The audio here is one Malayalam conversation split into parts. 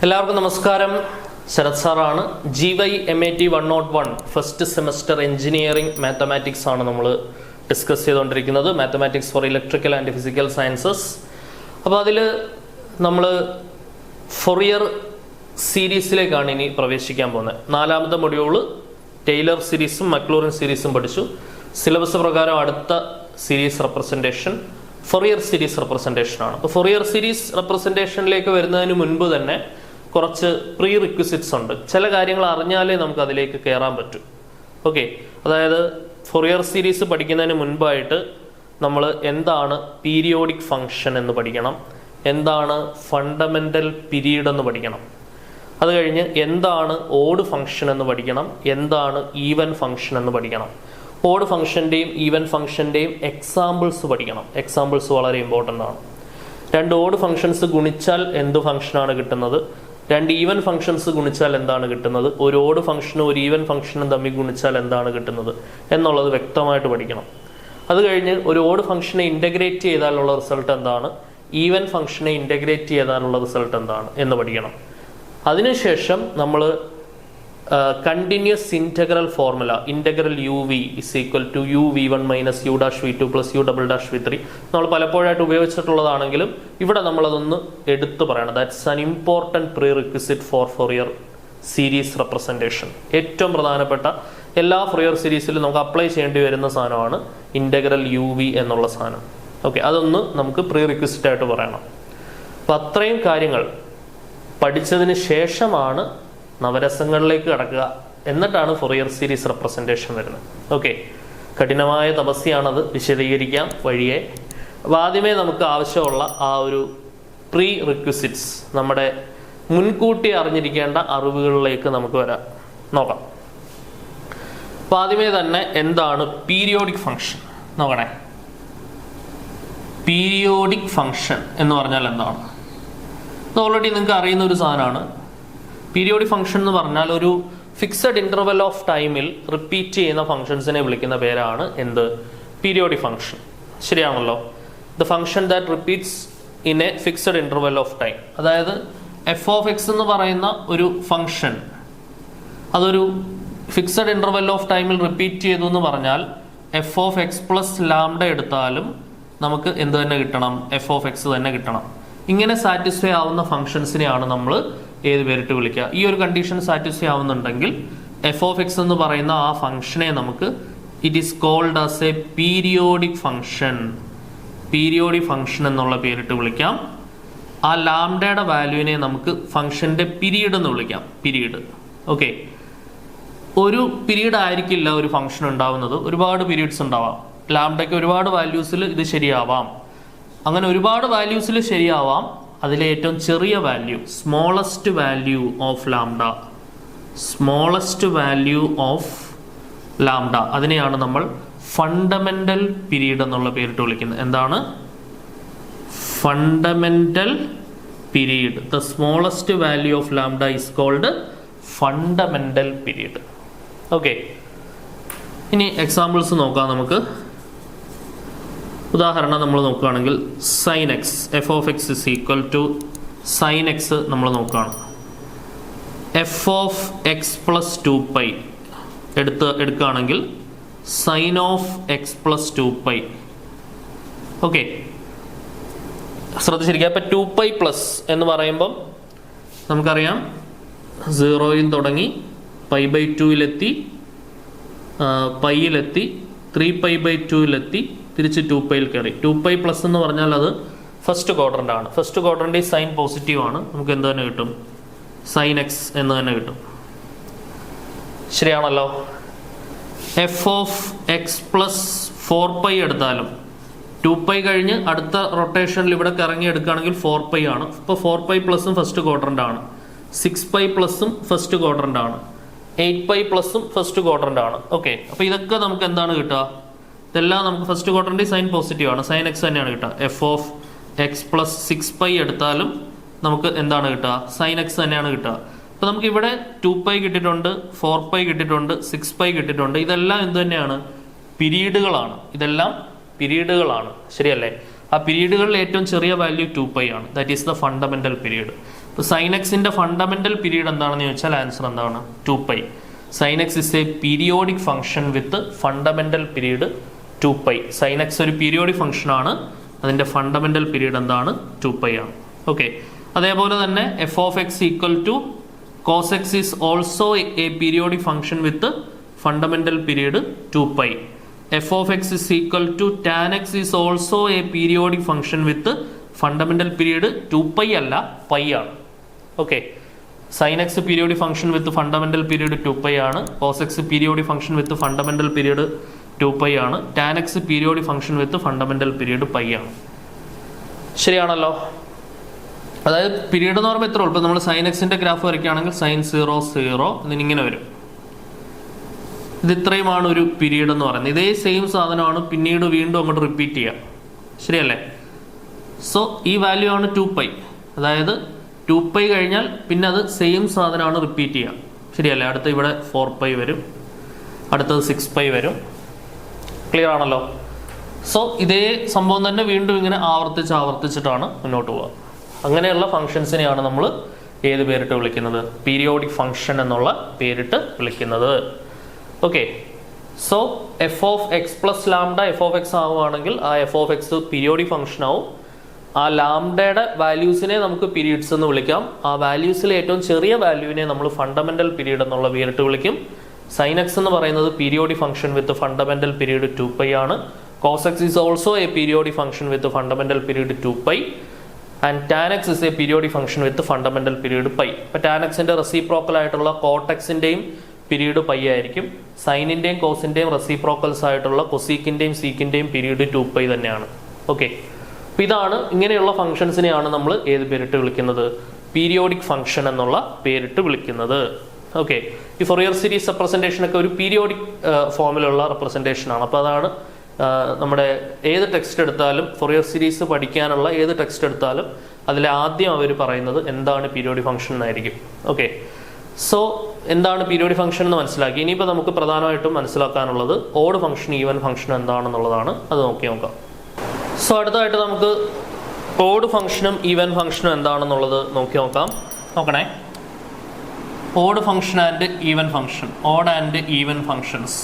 എല്ലാവർക്കും നമസ്കാരം. ശരത് സാറാണ്. GY-MAT 101 first semester engineering mathematics ആണ് നമ്മൾ ഡിസ്കസ് ചെയ്തുകൊണ്ടിരിക്കുന്നത്. Mathematics four electrical and physical sciences. അപ്പോൾ അതിൽ നമ്മൾ ഫൊറിയർ സീരീസിലേക്കാണ് ഇനി പ്രവേശിക്കാൻ പോകുന്നത്. 4ാമത്തെ മൊഡ്യൂള് ടെയ്ലർ സീരീസും മക്ലൂറിൻ സീരീസും പഠിച്ചു. സിലബസ് പ്രകാരം അടുത്ത series representation Fourier series representation ആണ്. അപ്പോൾ ഫൊറിയർ സീരീസ് റെപ്രസെൻറ്റേഷനിലേക്ക് വരുന്നതിന് മുൻപ് തന്നെ കുറച്ച് പ്രീ റിക്വിസിറ്റ്സ് ഉണ്ട്. ചില കാര്യങ്ങൾ അറിഞ്ഞാലേ നമുക്ക് അതിലേക്ക് കയറാൻ പറ്റും. ഓക്കെ, അതായത് ഫൊറിയർ സീരീസ് പഠിക്കുന്നതിന് മുൻപായിട്ട് നമ്മൾ എന്താണ് പീരിയോഡിക് ഫംഗ്ഷൻ എന്ന് പഠിക്കണം, എന്താണ് ഫണ്ടമെന്റൽ പീരീഡ് എന്ന് പഠിക്കണം. അത് കഴിഞ്ഞ് എന്താണ് ഓഡ് ഫംഗ്ഷൻ എന്ന് പഠിക്കണം, എന്താണ് ഈവൻ ഫംഗ്ഷൻ എന്ന് പഠിക്കണം. ഓഡ് ഫംഗ്ഷൻ്റെയും ഈവൻ ഫംഗ്ഷൻ്റെയും എക്സാമ്പിൾസ് പഠിക്കണം. എക്സാമ്പിൾസ് വളരെ ഇമ്പോർട്ടൻ്റ് ആണ്. 2 ഓഡ് ഫംഗ്ഷൻസ് ഗുണിച്ചാൽ എന്ത് ഫംഗ്ഷനാണ് കിട്ടുന്നത്, 2 ഈവൻ ഫംഗ്ഷൻസ് ഗുണിച്ചാൽ എന്താണ് കിട്ടുന്നത്, ഒരു ഓഡ് ഫംഗ്ഷനും ഒരു ഈവൻ ഫംഗ്ഷനും തമ്മിൽ ഗുണിച്ചാൽ എന്താണ് കിട്ടുന്നത് എന്നുള്ളത് വ്യക്തമായിട്ട് പഠിക്കണം. അത് കഴിഞ്ഞ് ഒരു ഓഡ് ഫംഗ്ഷനെ ഇൻ്റഗ്രേറ്റ് ചെയ്താലുള്ള റിസൾട്ട് എന്താണ്, ഈവൻ ഫംഗ്ഷനെ ഇൻ്റഗ്രേറ്റ് ചെയ്താലുള്ള റിസൾട്ട് എന്താണ് എന്ന് പഠിക്കണം. അതിനുശേഷം നമ്മൾ continuous integral formula integral UV = UV1 - U'(V2 + U'(V3) നമ്മൾ പലപ്പോഴായിട്ട് ഉപയോഗിച്ചിട്ടുള്ളതാണെങ്കിലും ഇവിടെ നമ്മളതൊന്ന് എടുത്തു പറയണം. That's an important prerequisite for Fourier series representation. ഏറ്റവും പ്രധാനപ്പെട്ട എല്ലാ ഫൊറിയർ സീരീസിലും നമുക്ക് അപ്ലൈ ചെയ്യേണ്ടി വരുന്ന സാധനമാണ് ഇൻ്റഗ്രൽ UV എന്നുള്ള സാധനം. ഓക്കെ, അതൊന്ന് നമുക്ക് പ്രീ റിക്വിസിറ്റ് ആയിട്ട് പറയണം. അപ്പം അത്രയും കാര്യങ്ങൾ പഠിച്ചതിന് ശേഷമാണ് നവരസങ്ങളിലേക്ക് കടക്കുക. എന്നിട്ടാണ് ഫൊറിയർ സീരീസ് റെപ്രസെൻറ്റേഷൻ വരുന്നത്. ഓക്കെ, കഠിനമായ തപസ്യാണത്, വിശദീകരിക്കാം വഴിയെ. അപ്പോൾ ആദ്യമേ നമുക്ക് ആവശ്യമുള്ള ആ ഒരു പ്രീ റിക്വിസിറ്റ്സ്, നമ്മുടെ മുൻകൂട്ടി അറിഞ്ഞിരിക്കേണ്ട അറിവുകളിലേക്ക് നമുക്ക് നോക്കാം. അപ്പോൾ ആദ്യമേ തന്നെ എന്താണ് പീരിയോഡിക് ഫംഗ്ഷൻ നോക്കണേ. പീരിയോഡിക് ഫംഗ്ഷൻ എന്ന് പറഞ്ഞാൽ എന്താണ്? ഇത് ഓൾറെഡി നിങ്ങൾക്ക് അറിയുന്ന ഒരു സാധനമാണ്. പീരിയോഡിക് ഫംഗ്ഷൻ എന്ന് പറഞ്ഞാൽ ഒരു ഫിക്സഡ് ഇന്റർവെൽ ഓഫ് ടൈമിൽ റിപ്പീറ്റ് ചെയ്യുന്ന ഫംഗ്ഷൻസിനെ വിളിക്കുന്ന പേരാണ് എന്ത്? Periodic function. ശരിയാണല്ലോ? The function that repeats in a fixed interval of time. അതായത് f(x) എന്ന് പറയുന്ന ഒരു ഫംഗ്ഷൻ അതൊരു ഫിക്സഡ് ഇന്റർവെൽ ഓഫ് ടൈമിൽ റിപ്പീറ്റ് ചെയ്തു എന്ന് പറഞ്ഞാൽ f(x) + λ എടുത്താലും നമുക്ക് എന്ത് തന്നെ കിട്ടണം? f(x) തന്നെ കിട്ടണം. ഇങ്ങനെ സാറ്റിസ്ഫൈ ആവുന്ന ഫംഗ്ഷൻസിനെയാണ് നമ്മൾ ഏത് പേരിട്ട് വിളിക്കുക? ഈ ഒരു കണ്ടീഷൻ സാറ്റിസ്ഫൈ ആവുന്നുണ്ടെങ്കിൽ f(x) എന്ന് പറയുന്ന ആ ഫംഗ്ഷനെ നമുക്ക് it is called as a periodic function. Periodic function എന്നുള്ള പേരിട്ട് വിളിക്കാം. ആ ലാംഡയുടെ വാല്യൂവിനെ നമുക്ക് ഫംഗ്ഷന്റെ പീരീഡ് എന്ന് വിളിക്കാം. പീരീഡ്. ഓക്കെ, ഒരു പീരീഡ് ആയിരിക്കില്ല ഒരു ഫംഗ്ഷൻ ഉണ്ടാവുന്നത്, ഒരുപാട് പീരീഡ്സ് ഉണ്ടാവാം. ലാംഡയ്ക്ക് ഒരുപാട് വാല്യൂസിൽ ഇത് ശരിയാവാം. അങ്ങനെ ഒരുപാട് വാല്യൂസിൽ ശരിയാവാം. അതിലെ ഏറ്റവും ചെറിയ value, smallest value of lambda, smallest value of lambda, അതിനെയാണ് നമ്മൾ ഫണ്ടമെന്റൽ പീരീഡ് എന്നുള്ള പേരിട്ട് വിളിക്കുന്നത്. എന്താണ്? Fundamental period. The smallest value of lambda is called fundamental period. Okay, ഇനി എക്സാമ്പിൾസ് നോക്കാം നമുക്ക്. ഉദാഹരണം നമ്മൾ നോക്കുകയാണെങ്കിൽ sin x, f(x) = sin x നമ്മൾ നോക്കുകയാണ്. f(x + 2π) എടുക്കുകയാണെങ്കിൽ sin (x + 2π). ഓക്കെ, ശ്രദ്ധിച്ചിരിക്കുക. അപ്പം 2π+ എന്ന് പറയുമ്പം നമുക്കറിയാം 0-ൽ തുടങ്ങി π/2-ലെത്തി, π-ലെത്തി, 3π/2-ലെത്തി, തിരിച്ച് 2π കയറി. 2π+ എന്ന് പറഞ്ഞാൽ അത് ഫസ്റ്റ് ക്വാഡ്രന്റ് ആണ്. ഫസ്റ്റ് ക്വാഡ്രന്റ് സൈൻ പോസിറ്റീവ് ആണ്. നമുക്ക് എന്ത് തന്നെ കിട്ടും? sin x എന്ന് തന്നെ കിട്ടും. ശരിയാണല്ലോ? f(x + 4π) എടുത്താലും 2π കഴിഞ്ഞ് അടുത്ത റൊട്ടേഷനിൽ ഇവിടെ കറങ്ങി എടുക്കുകയാണെങ്കിൽ 4π ആണ്. ഇപ്പോൾ 4π+ ഫസ്റ്റ് ക്വാഡ്രന്റ് ആണ്. 6π+ ഫസ്റ്റ് ക്വാഡ്രന്റ് ആണ്. 8π+ ഫസ്റ്റ് ക്വാഡ്രന്റ് ആണ്. ഓക്കെ, അപ്പൊ ഇതൊക്കെ നമുക്ക് എന്താണ് കിട്ടുക? ഇതെല്ലാം നമുക്ക് ഫസ്റ്റ് ക്വാഡ്രന്റ് സൈൻ പോസിറ്റീവ് ആണ്. sin x തന്നെയാണ് കിട്ടുക. f(x + 6π) എടുത്താലും നമുക്ക് എന്താണ് കിട്ടുക? sin x തന്നെയാണ് കിട്ടുക. അപ്പൊ നമുക്ക് ഇവിടെ 2π കിട്ടിയിട്ടുണ്ട്, 4π കിട്ടിയിട്ടുണ്ട്, 6π കിട്ടിയിട്ടുണ്ട്. ഇതെല്ലാം എന്ത് തന്നെയാണ്? പിരീഡുകളാണ്. ഇതെല്ലാം പിരീഡുകളാണ്. ശരിയല്ലേ? ആ പീരീഡുകളിൽ ഏറ്റവും ചെറിയ വാല്യൂ 2π ആണ്. That is the fundamental period. ഇപ്പോൾ സൈൻ എക്സിൻ്റെ ഫണ്ടമെൻ്റൽ പീരീഡ് എന്താണെന്ന് ചോദിച്ചാൽ ആൻസർ എന്താണ്? 2π. Sine x is a periodic function with fundamental period 2π. Sine x ഒരു പീരിയോഡിക് ഫംഗ്ഷൻ ആണ്, അതിൻ്റെ ഫണ്ടമെൻ്റൽ പീരീഡ് എന്താണ്? 2π ആണ്. ഓക്കെ, അതേപോലെ തന്നെ f of x equal to cos x is also a periodic function with fundamental period 2π. F of x is equal to tan x is also a periodic function with fundamental period 2π അല്ല, പൈ ആണ്. Okay, sine x periodic function with fundamental period 2π ആണ്, cos x periodic function with fundamental period 2π ആണ്, tan x periodic function with fundamental period π ആണ്. ശരിയാണല്ലോ? അതായത് പീരീഡ് എന്ന് പറയുമ്പോൾ എത്ര ഉള്ളൂ? ഇപ്പോൾ നമ്മൾ സൈൻ എക്സിൻ്റെ ഗ്രാഫ് വരയ്ക്കുകയാണെങ്കിൽ സൈൻ 0 0 എന്നിങ്ങനെ വരും. ഇത് ഇത്രയുമാണ് ഒരു പീരീഡ് എന്ന് പറയുന്നത്. ഇതേ സെയിം സാധനമാണ് പിന്നീട് വീണ്ടും അങ്ങോട്ട് റിപ്പീറ്റ് ചെയ്യുക. ശരിയല്ലേ? സോ ഈ വാല്യൂ ആണ് 2π. അതായത് 2π കഴിഞ്ഞാൽ പിന്നെ അത് സെയിം സാധനമാണ് റിപ്പീറ്റ് ചെയ്യുക. ശരിയല്ലേ? അടുത്ത ഇവിടെ 4π വരും, അടുത്തത് 6π വരും. ക്ലിയർ ആണല്ലോ? സോ ഇതേ സംഭവം തന്നെ വീണ്ടും ഇങ്ങനെ ആവർത്തിച്ചിട്ടാണ് മുന്നോട്ട് പോവുക. അങ്ങനെയുള്ള ഫംഗ്ഷൻസിനെയാണ് നമ്മൾ ഏത് പേരിട്ട് വിളിക്കുന്നത്? പീരിയോഡിക് ഫംഗ്ഷൻ എന്നുള്ള പേരിട്ട് വിളിക്കുന്നത്. Okay, so f of X plus lambda F of X ആവുകയാണെങ്കിൽ ആ F of X periodic function ആവും. ആ ലാംഡയുടെ വാല്യൂസിനെ നമുക്ക് പീരീഡ്സ് എന്ന് വിളിക്കാം. ആ വാല്യൂസിലെ ഏറ്റവും ചെറിയ വാല്യൂവിനെ നമ്മൾ ഫണ്ടമെന്റൽ പീരീഡ് എന്നുള്ള പേരിട്ട് വിളിക്കും. സൈൻ എക്സ് എന്ന് പറയുന്നത് periodic function with fundamental period 2π ആണ്. Cos x is also a periodic function with fundamental period 2π. And tan x is a periodic function with fundamental period π. ഇപ്പൊ ടാൻ എക്സിന്റെ റെസിപ്രോക്കൽ ആയിട്ടുള്ള കോട്ടെക്സിന്റെയും പീരീഡ് π ആയിരിക്കും. സൈനിന്റെയും കോസിന്റെയും റെസിപ്രോക്കൽസ് ആയിട്ടുള്ള കൊസീക്കിന്റെയും സീക്കിന്റെയും പീരീഡ് 2π തന്നെയാണ്. ഓക്കെ, അപ്പൊ ഇതാണ്, ഇങ്ങനെയുള്ള ഫംഗ്ഷൻസിനെയാണ് നമ്മൾ ഏത് പേരിട്ട് വിളിക്കുന്നത്? പീരിയോഡിക് ഫംഗ്ഷൻ എന്നുള്ള പേരിട്ട് വിളിക്കുന്നത്. ഓക്കെ, ഈ ഫൊറിയർ സീരീസ് റെപ്രസെന്റേഷൻ ഒക്കെ ഒരു പീരിയോഡിക് ഫോമിലുള്ള റെപ്രസെന്റേഷൻ ആണ്. അപ്പോൾ അതാണ് നമ്മുടെ ഏത് ടെക്സ്റ്റ് എടുത്താലും, ഫൊറിയർ സീരീസ് പഠിക്കാനുള്ള ഏത് ടെക്സ്റ്റ് എടുത്താലും അതിൽ ആദ്യം അവർ പറയുന്നത് എന്താണ് പീരിയോഡിക് ഫംഗ്ഷൻ എന്നായിരിക്കും. ഓക്കെ, സോ എന്താണ് പീരിയോഡിക് ഫംഗ്ഷൻ എന്ന് മനസ്സിലാക്കി. ഇനിയിപ്പോൾ നമുക്ക് പ്രധാനമായിട്ടും മനസ്സിലാക്കാനുള്ളത് ഓഡ് ഫംഗ്ഷൻ ഈവൻ ഫംഗ്ഷൻ എന്താണെന്നുള്ളതാണ്. അത് നോക്കാം. സോ അടുത്തതായിട്ട് നമുക്ക് ഓഡ് ഫംഗ്ഷനും ഈവൻ ഫംഗ്ഷനും എന്താണെന്നുള്ളത് നോക്കണേ. Odd function and even function, odd and even functions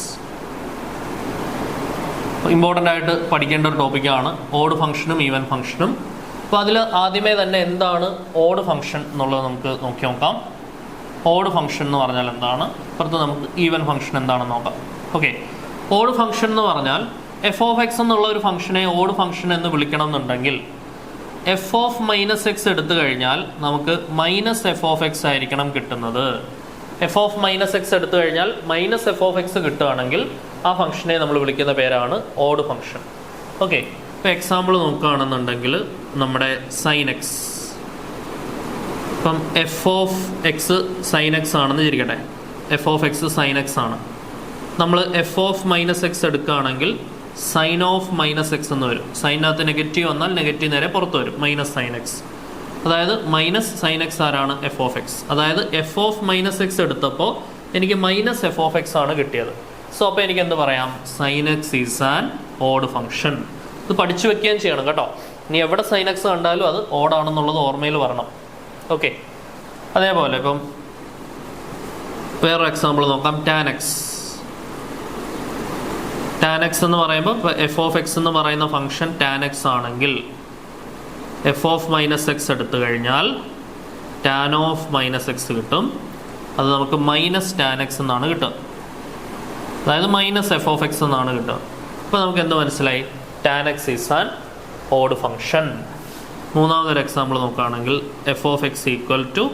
important ആയിട്ട് പഠിക്കേണ്ട ഒരു ടോപ്പിക്കാണ് ഓഡ് ഫംഗ്ഷനും ഈവൻ ഫംഗ്ഷനും. അപ്പോൾ അതിൽ ആദ്യമേ തന്നെ എന്താണ് ഓഡ് ഫംഗ്ഷൻ എന്നുള്ളത് നമുക്ക് നോക്കാം. ഓഡ് ഫംഗ്ഷൻ എന്ന് പറഞ്ഞാൽ എന്താണ്, അപ്പുറത്ത് നമുക്ക് ഈവൻ ഫംഗ്ഷൻ എന്താണെന്ന് നോക്കാം. ഓക്കെ, ഓഡ് ഫംഗ്ഷൻ എന്ന് പറഞ്ഞാൽ എഫ് ഓഫ് എക്സ് എന്നുള്ള ഒരു ഫംഗ്ഷനെ ഓഡ് ഫംഗ്ഷൻ എന്ന് വിളിക്കണം എന്നുണ്ടെങ്കിൽ എഫ് ഓഫ് മൈനസ് എക്സ് എടുത്തു കഴിഞ്ഞാൽ നമുക്ക് മൈനസ് എഫ് ഓഫ് എക്സ് ആയിരിക്കണം കിട്ടുന്നത്. എഫ് ഓഫ് മൈനസ് എക്സ് എടുത്തു കഴിഞ്ഞാൽ മൈനസ് എഫ് ഓഫ് എക്സ് കിട്ടുകയാണെങ്കിൽ ആ ഫംഗ്ഷനെ നമ്മൾ വിളിക്കുന്ന പേരാണ് ഓഡ് ഫംഗ്ഷൻ. ഓക്കെ, ഇപ്പോൾ എക്സാമ്പിൾ നോക്കുകയാണെന്നുണ്ടെങ്കിൽ നമ്മുടെ സൈൻ എക്സ്, ഇപ്പം f of x sine x ആണെന്ന് ചിരിക്കട്ടെ, f of x sine x ആണ്. നമ്മൾ എഫ് ഓഫ് മൈനസ് എക്സ് എടുക്കുകയാണെങ്കിൽ സൈൻ ഓഫ് മൈനസ് എക്സ് എന്ന് വരും. സൈനകത്ത് നെഗറ്റീവ് വന്നാൽ നെഗറ്റീവ് നേരെ പുറത്ത് വരും, മൈനസ് സൈൻ എക്സ്. അതായത് മൈനസ് സൈൻ എക്സ് ആരാണ്? F of x. അതായത് എഫ് ഓഫ് മൈനസ് എക്സ് എടുത്തപ്പോൾ എനിക്ക് മൈനസ് എഫ് ഓഫ് എക്സ് ആണ് കിട്ടിയത്. സോ അപ്പോൾ എനിക്ക് എന്ത് പറയാം? Sine x is an odd function. ഇത് പഠിച്ചു വെക്കുകയും ചെയ്യണം കേട്ടോ. ഇനി എവിടെ സൈൻ എക്സ് കണ്ടാലും അത് ഓടാണെന്നുള്ളത് ഓർമ്മയിൽ വരണം. ഓക്കെ, അതേപോലെ ഇപ്പം വേറൊരു എക്സാമ്പിൾ നോക്കാം. Tan X. ടാൻ എക്സ് എന്ന് പറയുമ്പോൾ എഫ് ഓഫ് എക്സ് എന്ന് പറയുന്ന ഫംഗ്ഷൻ ടാൻ എക്സ് ആണെങ്കിൽ എഫ് ഓഫ് മൈനസ് എക്സ് എടുത്തു കഴിഞ്ഞാൽ ടാൻ ഓഫ് മൈനസ് എക്സ് കിട്ടും. അത് നമുക്ക് മൈനസ് ടാൻ എക്സ് എന്നാണ് കിട്ടുക. അതായത് മൈനസ് എഫ് ഓഫ് എക്സ് എന്നാണ് കിട്ടുക. അപ്പോൾ നമുക്ക് എന്ത് മനസ്സിലായി? Tan x is an odd function. മൂന്നാമതൊരു എക്സാമ്പിൾ നോക്കുകയാണെങ്കിൽ f of x equal to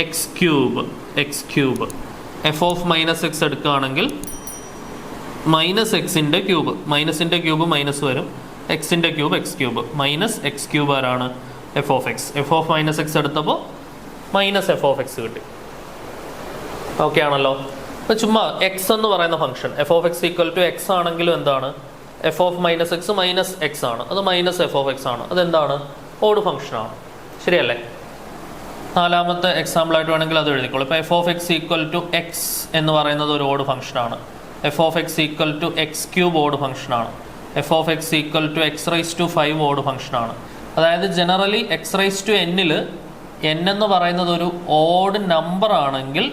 x cube. F of minus x എടുക്കുകയാണെങ്കിൽ മൈനസ് എക്സിൻ്റെ ക്യൂബ്, മൈനസിൻ്റെ ക്യൂബ് മൈനസ് വരും, എക്സിൻ്റെ cube x cube, minus x cube ആരാണ്? F of x. F of minus x എടുത്തപ്പോൾ മൈനസ് എഫ് ഓഫ് എക്സ് കിട്ടി. ഓക്കെ ആണല്ലോ. അപ്പോൾ ചുമ്മാ എക്സ് എന്ന് പറയുന്ന function f of x equal to x ആണെങ്കിലും എന്താണ്? F of minus X minus X ആണ്, അത് മൈനസ് എഫ് ഓഫ് എക്സ് ആണ്, അതെന്താണ്? ഓഡ് ഫംഗ്ഷനാണ്. ശരിയല്ലേ? നാലാമത്തെ എക്സാമ്പിളായിട്ട് വേണമെങ്കിൽ അത് എഴുതിക്കോളൂ. ഇപ്പോൾ f of x equal to x എന്ന് പറയുന്നത് ഒരു ഓഡ് ഫംഗ്ഷനാണ്. F of x equal to x cube odd ഫംഗ്ഷനാണ്. F of x equal to x raise to 5 odd ഫംഗ്ഷനാണ്. അതായത് ജനറലി എക്സ് റൈസ് ടു എന്നിൽ n എന്ന് പറയുന്നത് ഒരു ഓഡ് നമ്പർ ആണെങ്കിൽ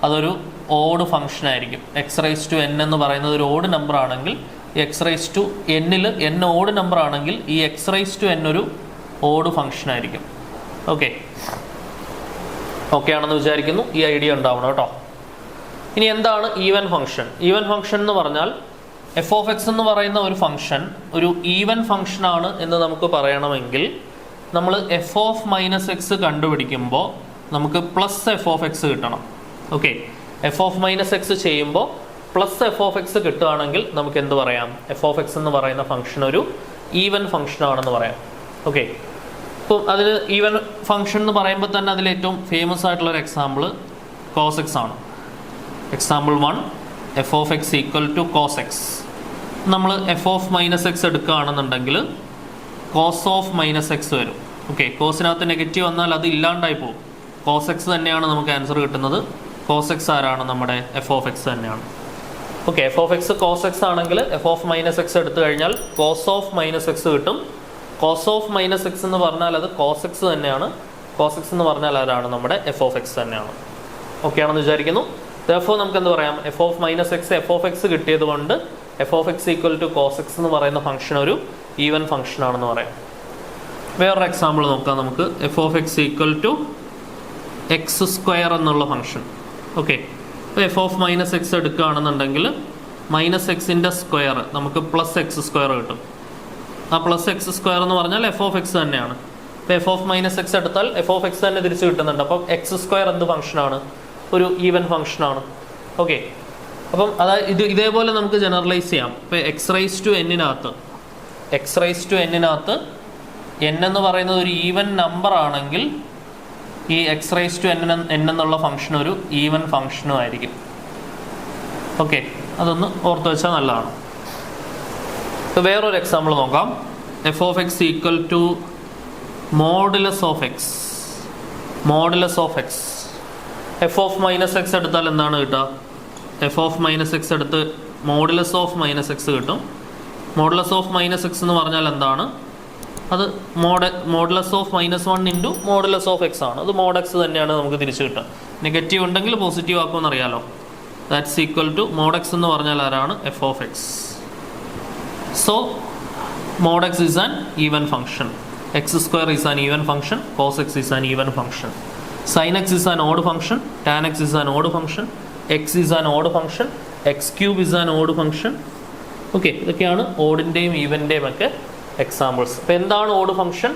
അതൊരു ഓഡ് ഫംഗ്ഷൻ ആയിരിക്കും. എക്സ് റൈസ് ടു n എന്ന് പറയുന്നത് ഒരു ഓഡ് നമ്പർ ആണെങ്കിൽ എക്സ് റൈസ് ടു എന്നിൽ n ഓഡ് നമ്പർ ആണെങ്കിൽ ഈ എക്സ് റൈസ് ടു n ഒരു ഓഡ് ഫംഗ്ഷൻ ആയിരിക്കും. ഓക്കെ ആണെന്ന് വിചാരിക്കുന്നു. ഈ ഐഡിയ ഉണ്ടാവണം കേട്ടോ. ഇനി എന്താണ് ഈവൻ ഫംഗ്ഷൻ? ഈവൻ ഫംഗ്ഷൻ എന്ന് പറഞ്ഞാൽ എഫ് ഓഫ് എക്സ് എന്ന് പറയുന്ന ഒരു ഫംഗ്ഷൻ ഒരു ഈവൻ ഫംഗ്ഷൻ ആണ് എന്ന് നമുക്ക് പറയണമെങ്കിൽ നമ്മൾ എഫ് ഓഫ് മൈനസ് എക്സ് കണ്ടുപിടിക്കുമ്പോൾ നമുക്ക് പ്ലസ് എഫ് ഓഫ് എക്സ് കിട്ടണം. Okay, f of minus X ചെയ്യുമ്പോൾ പ്ലസ് എഫ് ഓഫ് എക്സ് കിട്ടുകയാണെങ്കിൽ നമുക്ക് എന്ത് പറയാം? എഫ് ഓഫ് എക്സ് എന്ന് പറയുന്ന ഫംഗ്ഷൻ ഒരു ഈവൻ ഫംഗ്ഷൻ ആണെന്ന് പറയാം. ഓക്കെ, അപ്പോൾ അതിൽ ഈവൻ ഫംഗ്ഷൻ എന്ന് പറയുമ്പോൾ തന്നെ അതിൽ ഏറ്റവും ഫേമസ് ആയിട്ടുള്ള ഒരു എക്സാമ്പിൾ കോസ് എക്സ് ആണ്. Example 1, f of x equal to cos x. നമ്മൾ എഫ് ഓഫ് മൈനസ് എക്സ് എടുക്കുകയാണെന്നുണ്ടെങ്കിൽ കോസ് ഓഫ് മൈനസ് എക്സ് വരും. ഓക്കെ, കോസിനകത്ത് നെഗറ്റീവ് വന്നാൽ അത് ഇല്ലാണ്ടായി പോകും. കോസ് എക്സ് തന്നെയാണ് നമുക്ക് ആൻസർ കിട്ടുന്നത്. കോസ് എക്സ് ആരാണ്? നമ്മുടെ എഫ് ഓഫ് എക്സ് തന്നെയാണ്. Okay, f of x cos x ആണെങ്കിൽ എഫ് ഓഫ് മൈനസ് എക്സ് എടുത്തു കഴിഞ്ഞാൽ കോസ് ഓഫ് മൈനസ് എക്സ് കിട്ടും. കോസ് ഓഫ് മൈനസ് എക്സ് എന്ന് പറഞ്ഞാൽ അത് കോസ് എക്സ് തന്നെയാണ്. കോസ് എക്സ് എന്ന് പറഞ്ഞാൽ ആരാണ്? നമ്മുടെ എഫ് ഓഫ് എക്സ് തന്നെയാണ്. ഓക്കെ ആണെന്ന് വിചാരിക്കുന്നു. therefore നമുക്ക് എന്ത് പറയാം? F of minus x f of x കിട്ടിയത് കൊണ്ട് f of x equal to cos x എന്ന് പറയുന്ന ഫംഗ്ഷൻ ഒരു ഈവൻ ഫംഗ്ഷൻ ആണെന്ന് പറയാം. വേറൊരു എക്സാമ്പിൾ നോക്കാം നമുക്ക്. F of x equal to x square എന്നുള്ള ഫംഗ്ഷൻ. ഓക്കെ, അപ്പോൾ എഫ് ഓഫ് മൈനസ് എക്സ് എടുക്കുകയാണെന്നുണ്ടെങ്കിൽ മൈനസ് എക്സിൻ്റെ സ്ക്വയർ നമുക്ക് പ്ലസ് എക്സ് സ്ക്വയർ കിട്ടും. ആ പ്ലസ് എക്സ് സ്ക്വയർ എന്ന് പറഞ്ഞാൽ എഫ് ഓഫ് എക്സ് തന്നെയാണ്. അപ്പോൾ എഫ് ഓഫ് മൈനസ് എക്സ് എടുത്താൽ എഫ് ഓഫ് എക്സ് തന്നെ തിരിച്ച് കിട്ടുന്നുണ്ട്. അപ്പം എക്സ് സ്ക്വയർ എന്ത് ഫംഗ്ഷനാണ്? ഒരു ഈവൻ ഫംഗ്ഷനാണ്. ഓക്കെ, അപ്പം അതായത് ഇതേപോലെ നമുക്ക് ജനറലൈസ് ചെയ്യാം. ഇപ്പോൾ എക്സ് റൈസ് ടു എന്നിനകത്ത് n എന്ന് പറയുന്നത് ഒരു ഈവൻ നമ്പർ ആണെങ്കിൽ ഈ എക്സ് റൈസ് ടു n എന്നുള്ള ഫംഗ്ഷൻ ഒരു ഈവൻ ഫംഗ്ഷനും ആയിരിക്കും. ഓക്കെ, അതൊന്ന് ഓർത്ത് വെച്ചാൽ നല്ലതാണ്. ഇപ്പോൾ വേറൊരു എക്സാമ്പിൾ നോക്കാം. F of x equal to modulus of x. F of minus x എടുത്താൽ എന്താണ് കിട്ടുക? എഫ് ഓഫ് മൈനസ് എക്സ് എടുത്ത് മോഡുലസ് ഓഫ് മൈനസ് എക്സ് കിട്ടും. മോഡുലസ് ഓഫ് മൈനസ് എക്സ് എന്ന് പറഞ്ഞാൽ എന്താണ്? അത് modulus of minus 1 into modulus of x ആണ്. അത് മോഡ് എക്സ് തന്നെയാണ് നമുക്ക് തിരിച്ചു കിട്ടുക. നെഗറ്റീവ് ഉണ്ടെങ്കിൽ പോസിറ്റീവ് ആക്കുമെന്ന് അറിയാലോ. That's equal to mod x എന്ന് പറഞ്ഞാൽ ആരാണ്? F of x. So mod x is an even function. X square is an even function. Cos x is an even function. sin x is an odd function, tan x is an odd function, x is an odd function, x cube is an odd function. Okay, ഇതൊക്കെയാണ് ഓഡിൻ്റെയും ഈവൻ്റെയും ഒക്കെ എക്സാമ്പിൾസ്. അപ്പോൾ എന്താണ് ഓഡ് ഫംഗ്ഷൻ,